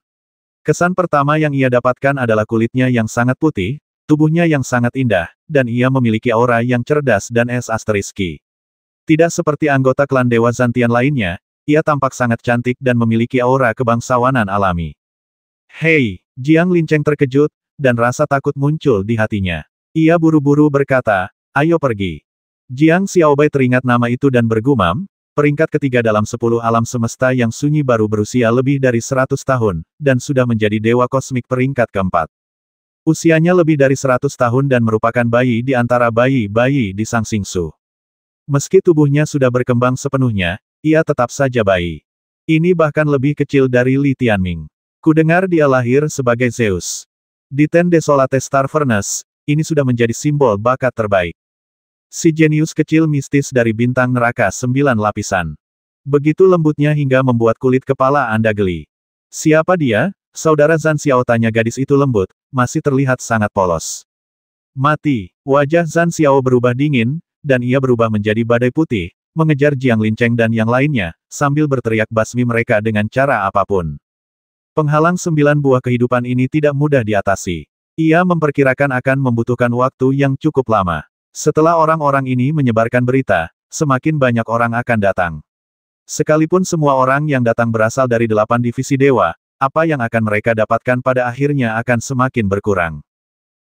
Kesan pertama yang ia dapatkan adalah kulitnya yang sangat putih, tubuhnya yang sangat indah, dan ia memiliki aura yang cerdas dan asteriski. Tidak seperti anggota klan Dewa Zantian lainnya, ia tampak sangat cantik dan memiliki aura kebangsawanan alami. Hei! Jiang Linceng terkejut, dan rasa takut muncul di hatinya. Ia buru-buru berkata, ayo pergi. Jiang Xiaobai teringat nama itu dan bergumam, peringkat ketiga dalam 10 alam semesta yang sunyi baru berusia lebih dari 100 tahun, dan sudah menjadi dewa kosmik peringkat keempat. Usianya lebih dari 100 tahun dan merupakan bayi di antara bayi-bayi di Sang Xingsu. Meski tubuhnya sudah berkembang sepenuhnya, ia tetap saja bayi. Ini bahkan lebih kecil dari Li Tianming. Kudengar dia lahir sebagai Zeus. Di Ten Desolate Star Furnace, ini sudah menjadi simbol bakat terbaik. Si jenius kecil mistis dari bintang neraka 9 lapisan. Begitu lembutnya hingga membuat kulit kepala Anda geli. Siapa dia? Saudara Zhan Xiao, tanya gadis itu lembut, masih terlihat sangat polos. Mati. Wajah Zhan Xiao berubah dingin, dan ia berubah menjadi badai putih, mengejar Jiang Linceng dan yang lainnya, sambil berteriak basmi mereka dengan cara apapun. Penghalang 9 buah kehidupan ini tidak mudah diatasi. Ia memperkirakan akan membutuhkan waktu yang cukup lama. Setelah orang-orang ini menyebarkan berita, semakin banyak orang akan datang. Sekalipun semua orang yang datang berasal dari 8 divisi dewa, apa yang akan mereka dapatkan pada akhirnya akan semakin berkurang.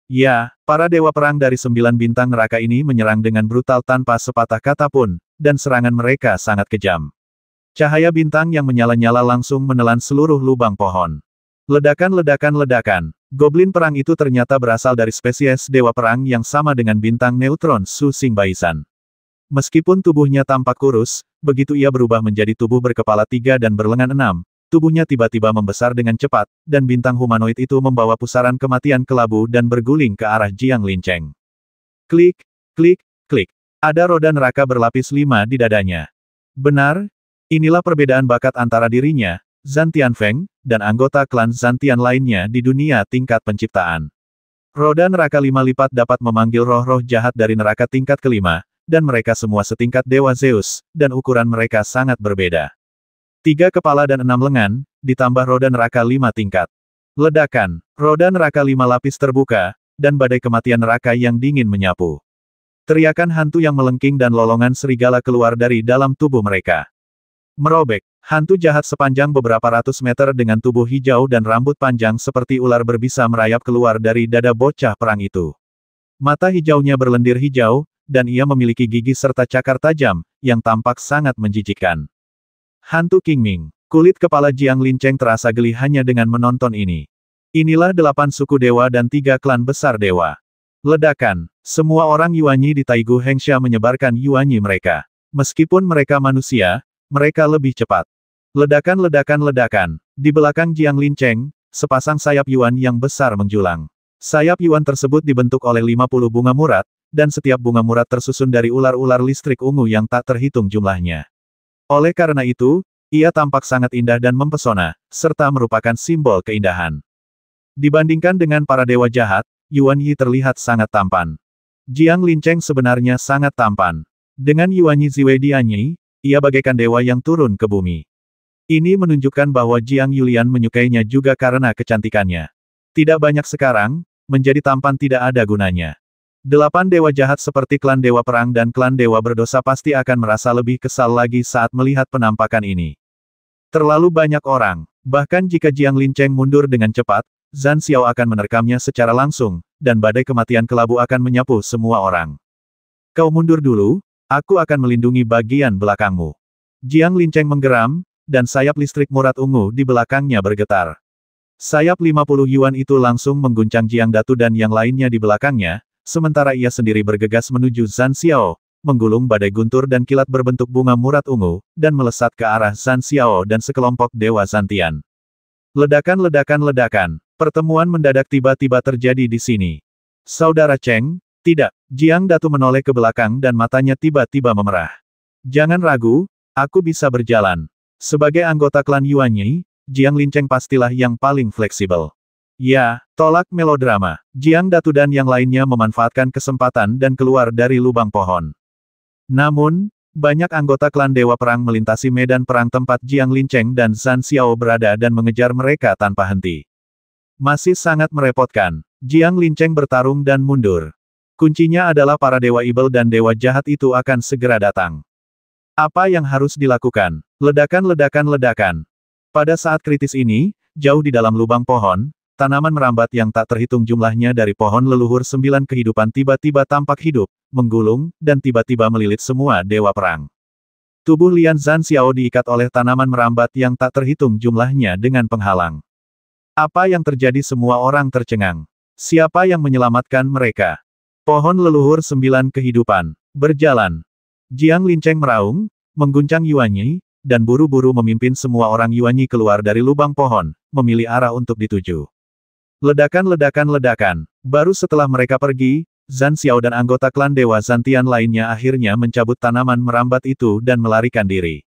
Ya, para dewa perang dari 9 bintang neraka ini menyerang dengan brutal tanpa sepatah kata pun, dan serangan mereka sangat kejam. Cahaya bintang yang menyala-nyala langsung menelan seluruh lubang pohon. Ledakan-ledakan-ledakan. Goblin perang itu ternyata berasal dari spesies dewa perang yang sama dengan bintang neutron Su Xing Baisan. Meskipun tubuhnya tampak kurus, begitu ia berubah menjadi tubuh berkepala 3 dan berlengan 6, tubuhnya tiba-tiba membesar dengan cepat, dan bintang humanoid itu membawa pusaran kematian kelabu dan berguling ke arah Jiang Linceng. Klik, klik, klik. Ada roda neraka berlapis 5 di dadanya. Benar, inilah perbedaan bakat antara dirinya, Zhan Tianfeng, dan anggota klan Zhan Tian lainnya di dunia tingkat penciptaan. Roda neraka 5 lipat dapat memanggil roh-roh jahat dari neraka tingkat kelima, dan mereka semua setingkat Dewa Zeus, dan ukuran mereka sangat berbeda. 3 kepala dan 6 lengan, ditambah roda neraka 5 tingkat. Ledakan, roda neraka 5 lapis terbuka, dan badai kematian neraka yang dingin menyapu. Teriakan hantu yang melengking dan lolongan serigala keluar dari dalam tubuh mereka. Merobek, hantu jahat sepanjang beberapa ratus meter dengan tubuh hijau dan rambut panjang seperti ular berbisa merayap keluar dari dada bocah perang itu. Mata hijaunya berlendir hijau, dan ia memiliki gigi serta cakar tajam, yang tampak sangat menjijikkan. Hantu King Ming. Kulit kepala Jiang Linceng terasa geli hanya dengan menonton ini. Inilah 8 suku dewa dan 3 klan besar dewa. Ledakan. Semua orang Yuanyi di Taigu Hengsha menyebarkan Yuanyi mereka. Meskipun mereka manusia, mereka lebih cepat. Ledakan-ledakan-ledakan. Di belakang Jiang Linceng, sepasang sayap Yuan yang besar menjulang. Sayap Yuan tersebut dibentuk oleh 50 bunga murat, dan setiap bunga murat tersusun dari ular-ular listrik ungu yang tak terhitung jumlahnya. Oleh karena itu, ia tampak sangat indah dan mempesona, serta merupakan simbol keindahan. Dibandingkan dengan para dewa jahat, Yuan Yi terlihat sangat tampan. Jiang Linceng sebenarnya sangat tampan. Dengan Yuan Yi Ziwei Dianyi, ia bagaikan dewa yang turun ke bumi. Ini menunjukkan bahwa Jiang Yulian menyukainya juga karena kecantikannya. Tidak banyak sekarang, menjadi tampan tidak ada gunanya. 8 dewa jahat seperti klan dewa perang dan klan dewa berdosa pasti akan merasa lebih kesal lagi saat melihat penampakan ini. Terlalu banyak orang. Bahkan jika Jiang Linceng mundur dengan cepat, Zhan Xiao akan menerkamnya secara langsung, dan badai kematian kelabu akan menyapu semua orang. Kau mundur dulu, aku akan melindungi bagian belakangmu. Jiang Linceng menggeram, dan sayap listrik murat ungu di belakangnya bergetar. Sayap 50 Yuan itu langsung mengguncang Jiang Datu dan yang lainnya di belakangnya, sementara ia sendiri bergegas menuju Zhan Xiao, menggulung badai guntur dan kilat berbentuk bunga murat ungu, dan melesat ke arah Zhan Xiao dan sekelompok dewa Zhan Tian. Ledakan-ledakan-ledakan. Pertemuan mendadak tiba-tiba terjadi di sini. Saudara Cheng, tidak. Jiang Datu menoleh ke belakang dan matanya tiba-tiba memerah. Jangan ragu, aku bisa berjalan. Sebagai anggota klan Yuanyi, Jiang Linceng pastilah yang paling fleksibel. Ya, tolak melodrama. Jiang Datu dan yang lainnya memanfaatkan kesempatan dan keluar dari lubang pohon. Namun, banyak anggota klan Dewa Perang melintasi medan perang tempat Jiang Linceng dan Zhan Xiao berada dan mengejar mereka tanpa henti. Masih sangat merepotkan. Jiang Linceng bertarung dan mundur. Kuncinya adalah para dewa ibel dan dewa jahat itu akan segera datang. Apa yang harus dilakukan? Ledakan-ledakan-ledakan. Pada saat kritis ini, jauh di dalam lubang pohon, tanaman merambat yang tak terhitung jumlahnya dari pohon leluhur 9 kehidupan tiba-tiba tampak hidup, menggulung, dan tiba-tiba melilit semua dewa perang. Tubuh Lian Zhan Xiao diikat oleh tanaman merambat yang tak terhitung jumlahnya dengan penghalang. Apa yang terjadi? Semua orang tercengang. Siapa yang menyelamatkan mereka? Pohon leluhur 9 kehidupan. Berjalan. Jiang Linceng meraung, mengguncang Yuanyi, dan buru-buru memimpin semua orang Yuanyi keluar dari lubang pohon, memilih arah untuk dituju. Ledakan-ledakan-ledakan. Baru setelah mereka pergi, Zhan Xiao dan anggota klan Dewa Zhan Tian lainnya akhirnya mencabut tanaman merambat itu dan melarikan diri.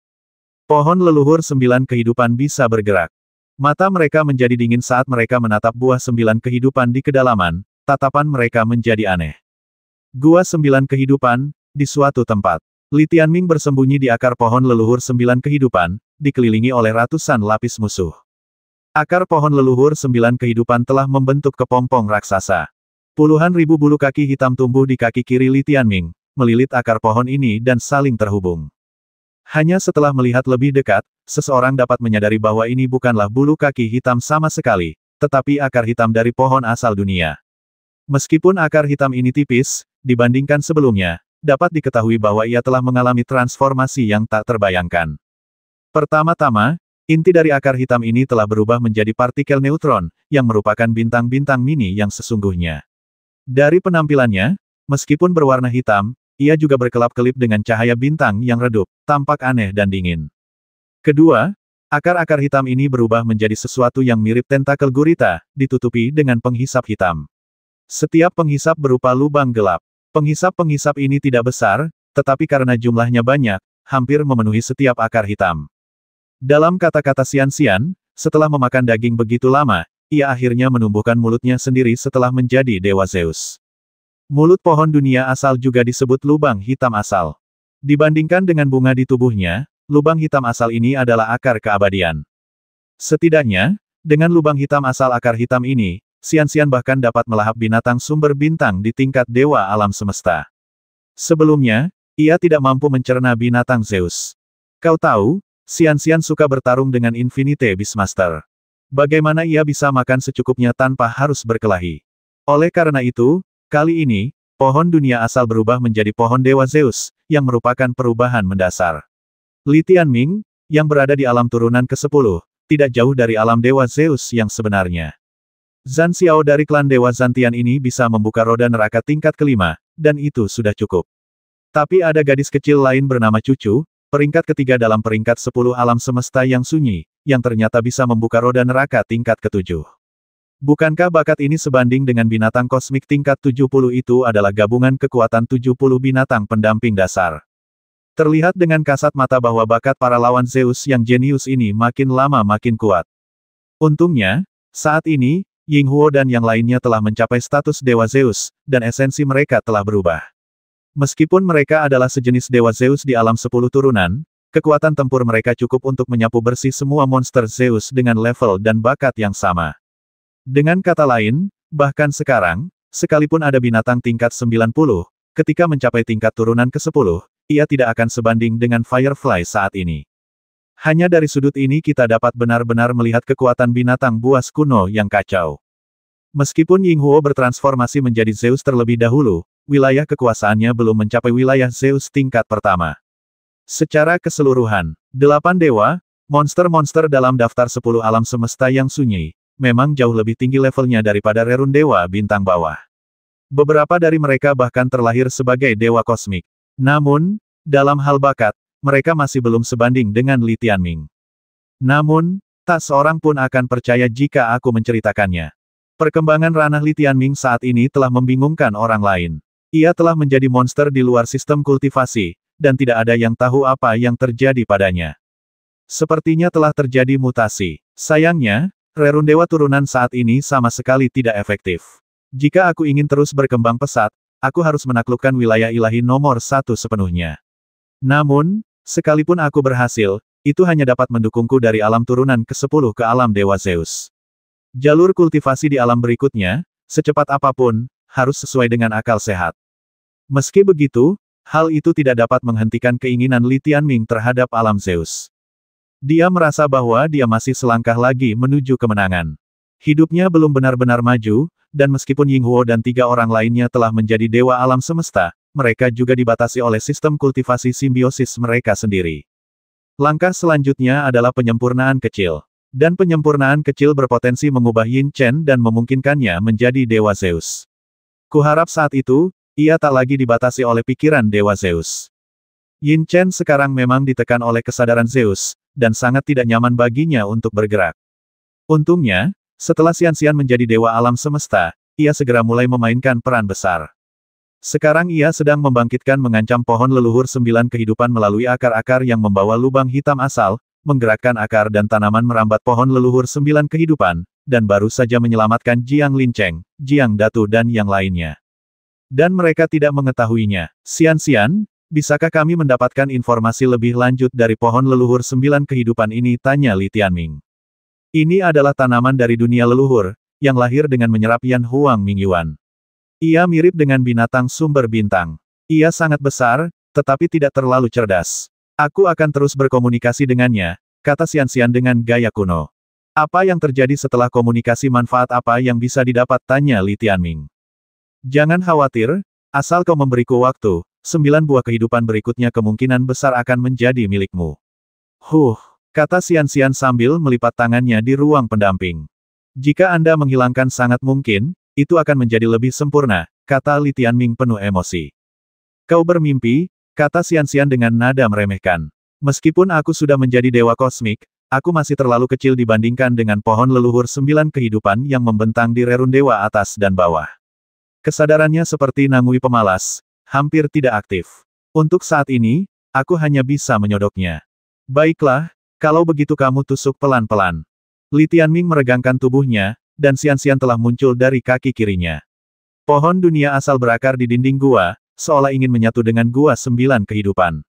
Pohon leluhur 9 kehidupan bisa bergerak. Mata mereka menjadi dingin saat mereka menatap buah 9 kehidupan di kedalaman, tatapan mereka menjadi aneh. Gua 9 kehidupan, di suatu tempat. Li Tianming bersembunyi di akar pohon leluhur 9 kehidupan, dikelilingi oleh ratusan lapis musuh. Akar pohon leluhur 9 kehidupan telah membentuk kepompong raksasa. Puluhan ribu bulu kaki hitam tumbuh di kaki kiri Li Tianming, melilit akar pohon ini dan saling terhubung. Hanya setelah melihat lebih dekat, seseorang dapat menyadari bahwa ini bukanlah bulu kaki hitam sama sekali, tetapi akar hitam dari pohon asal dunia. Meskipun akar hitam ini tipis, dibandingkan sebelumnya, dapat diketahui bahwa ia telah mengalami transformasi yang tak terbayangkan. Pertama-tama, inti dari akar hitam ini telah berubah menjadi partikel neutron, yang merupakan bintang-bintang mini yang sesungguhnya. Dari penampilannya, meskipun berwarna hitam, ia juga berkelap-kelip dengan cahaya bintang yang redup, tampak aneh dan dingin. Kedua, akar-akar hitam ini berubah menjadi sesuatu yang mirip tentakel gurita, ditutupi dengan penghisap hitam. Setiap penghisap berupa lubang gelap. Penghisap-penghisap ini tidak besar, tetapi karena jumlahnya banyak, hampir memenuhi setiap akar hitam. Dalam kata-kata Xian-Xian, setelah memakan daging begitu lama, ia akhirnya menumbuhkan mulutnya sendiri setelah menjadi Dewa Zeus. Mulut pohon dunia asal juga disebut lubang hitam asal. Dibandingkan dengan bunga di tubuhnya, lubang hitam asal ini adalah akar keabadian. Setidaknya, dengan lubang hitam asal akar hitam ini, Xian-Xian bahkan dapat melahap binatang sumber bintang di tingkat dewa alam semesta. Sebelumnya, ia tidak mampu mencerna binatang Zeus. Kau tahu, Xian-Xian suka bertarung dengan Infinite Beastmaster. Bagaimana ia bisa makan secukupnya tanpa harus berkelahi? Oleh karena itu, kali ini, pohon dunia asal berubah menjadi pohon Dewa Zeus, yang merupakan perubahan mendasar. Li Tianming, yang berada di alam turunan ke-10, tidak jauh dari alam Dewa Zeus yang sebenarnya. Zhan Xiao dari klan Dewa Zantian ini bisa membuka roda neraka tingkat ke-5, dan itu sudah cukup. Tapi ada gadis kecil lain bernama Cucu, peringkat ketiga dalam peringkat 10 alam semesta yang sunyi, yang ternyata bisa membuka roda neraka tingkat ke-7. Bukankah bakat ini sebanding dengan binatang kosmik tingkat 70 itu adalah gabungan kekuatan 70 binatang pendamping dasar? Terlihat dengan kasat mata bahwa bakat para lawan Zeus yang jenius ini makin lama makin kuat. Untungnya, saat ini, Ying Huo dan yang lainnya telah mencapai status Dewa Zeus, dan esensi mereka telah berubah. Meskipun mereka adalah sejenis Dewa Zeus di alam 10 turunan, kekuatan tempur mereka cukup untuk menyapu bersih semua monster Zeus dengan level dan bakat yang sama. Dengan kata lain, bahkan sekarang, sekalipun ada binatang tingkat 90, ketika mencapai tingkat turunan ke-10, ia tidak akan sebanding dengan Firefly saat ini. Hanya dari sudut ini kita dapat benar-benar melihat kekuatan binatang buas kuno yang kacau. Meskipun Ying Huo bertransformasi menjadi Zeus terlebih dahulu, wilayah kekuasaannya belum mencapai wilayah Zeus tingkat pertama. Secara keseluruhan, 8 dewa, monster-monster dalam daftar 10 alam semesta yang sunyi, memang jauh lebih tinggi levelnya daripada rerun dewa bintang bawah. Beberapa dari mereka bahkan terlahir sebagai dewa kosmik. Namun, dalam hal bakat, mereka masih belum sebanding dengan Li Tianming. Namun, tak seorang pun akan percaya jika aku menceritakannya. Perkembangan ranah Li Tianming saat ini telah membingungkan orang lain. Ia telah menjadi monster di luar sistem kultivasi, dan tidak ada yang tahu apa yang terjadi padanya. Sepertinya telah terjadi mutasi. Sayangnya, rerun dewa turunan saat ini sama sekali tidak efektif. Jika aku ingin terus berkembang pesat, aku harus menaklukkan wilayah ilahi nomor 1 sepenuhnya. Namun, sekalipun aku berhasil, itu hanya dapat mendukungku dari alam turunan ke-10 ke alam Dewa Zeus. Jalur kultivasi di alam berikutnya, secepat apapun, harus sesuai dengan akal sehat. Meski begitu, hal itu tidak dapat menghentikan keinginan Li Tianming terhadap alam Zeus. Dia merasa bahwa dia masih selangkah lagi menuju kemenangan. Hidupnya belum benar-benar maju, dan meskipun Ying Huo dan 3 orang lainnya telah menjadi dewa alam semesta, mereka juga dibatasi oleh sistem kultivasi simbiosis mereka sendiri. Langkah selanjutnya adalah penyempurnaan kecil. Dan penyempurnaan kecil berpotensi mengubah Yin Chen dan memungkinkannya menjadi Dewa Zeus. Kuharap saat itu, ia tak lagi dibatasi oleh pikiran Dewa Zeus. Yin Chen sekarang memang ditekan oleh kesadaran Zeus, dan sangat tidak nyaman baginya untuk bergerak. Untungnya, setelah Xian-Xian menjadi Dewa Alam Semesta, ia segera mulai memainkan peran besar. Sekarang ia sedang membangkitkan mengancam pohon leluhur 9 kehidupan melalui akar-akar yang membawa lubang hitam asal, menggerakkan akar dan tanaman merambat pohon leluhur 9 kehidupan, dan baru saja menyelamatkan Jiang Lincheng, Jiang Datu dan yang lainnya. Dan mereka tidak mengetahuinya. Xian-Xian, bisakah kami mendapatkan informasi lebih lanjut dari pohon leluhur 9 kehidupan ini? Tanya Li Tianming. Ini adalah tanaman dari dunia leluhur, yang lahir dengan menyerap Yan Huang Mingyuan. Ia mirip dengan binatang sumber bintang. Ia sangat besar, tetapi tidak terlalu cerdas. Aku akan terus berkomunikasi dengannya, kata Xianxian dengan gaya kuno. Apa yang terjadi setelah komunikasi, manfaat apa yang bisa didapat, tanya Li Tianming. Jangan khawatir, asal kau memberiku waktu, 9 buah kehidupan berikutnya kemungkinan besar akan menjadi milikmu. Kata Xianxian sambil melipat tangannya di ruang pendamping. Jika Anda menghilangkan sangat mungkin, itu akan menjadi lebih sempurna, kata Li Tianming penuh emosi. Kau bermimpi, kata Xianxian dengan nada meremehkan. Meskipun aku sudah menjadi dewa kosmik, aku masih terlalu kecil dibandingkan dengan pohon leluhur 9 kehidupan yang membentang di rerun dewa atas dan bawah. Kesadarannya seperti nangui pemalas, hampir tidak aktif. Untuk saat ini, aku hanya bisa menyodoknya. Baiklah, kalau begitu kamu tusuk pelan-pelan. Li Tianming meregangkan tubuhnya, dan Xianxian telah muncul dari kaki kirinya. Pohon dunia asal berakar di dinding gua, seolah ingin menyatu dengan gua 9 kehidupan.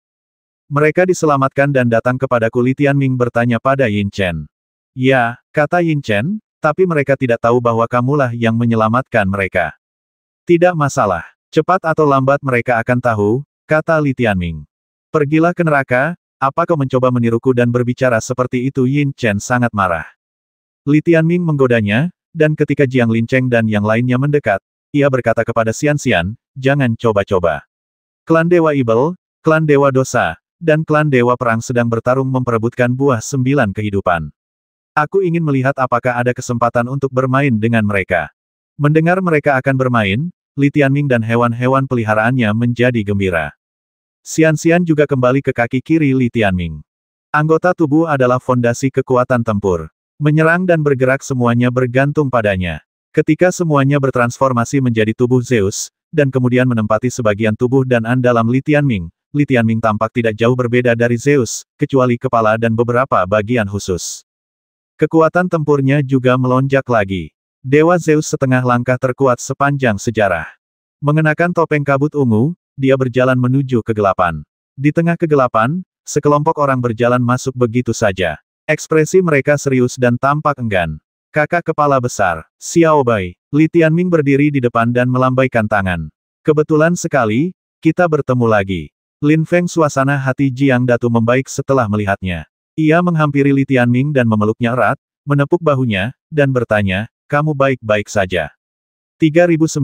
Mereka diselamatkan dan datang kepadaku. Li Tianming bertanya pada Yin Chen. Ya, kata Yin Chen, tapi mereka tidak tahu bahwa kamulah yang menyelamatkan mereka. Tidak masalah. Cepat atau lambat mereka akan tahu, kata Li Tianming. Pergilah ke neraka. Apa kau mencoba meniruku dan berbicara seperti itu? Yin Chen sangat marah. Li Tianming menggodanya, dan ketika Jiang Linceng dan yang lainnya mendekat, ia berkata kepada Xianxian, jangan coba-coba. Klan Dewa Ibel, Klan Dewa Dosa, dan Klan Dewa Perang sedang bertarung memperebutkan buah 9 kehidupan. Aku ingin melihat apakah ada kesempatan untuk bermain dengan mereka. Mendengar mereka akan bermain, Li Tianming dan hewan-hewan peliharaannya menjadi gembira. Xianxian juga kembali ke kaki kiri Li Tianming. Anggota tubuh adalah fondasi kekuatan tempur. Menyerang dan bergerak semuanya bergantung padanya. Ketika semuanya bertransformasi menjadi tubuh Zeus, dan kemudian menempati sebagian tubuh dan dalam Li Tianming tampak tidak jauh berbeda dari Zeus, kecuali kepala dan beberapa bagian khusus. Kekuatan tempurnya juga melonjak lagi. Dewa Zeus setengah langkah terkuat sepanjang sejarah. Mengenakan topeng kabut ungu, dia berjalan menuju kegelapan. Di tengah kegelapan, sekelompok orang berjalan masuk begitu saja. Ekspresi mereka serius dan tampak enggan. Kakak kepala besar, Xiao Bai, Li Tianming berdiri di depan dan melambaikan tangan. Kebetulan sekali, kita bertemu lagi. Lin Feng, suasana hati Jiang Datu membaik setelah melihatnya. Ia menghampiri Li Tianming dan memeluknya erat, menepuk bahunya, dan bertanya, kamu baik-baik saja. 3950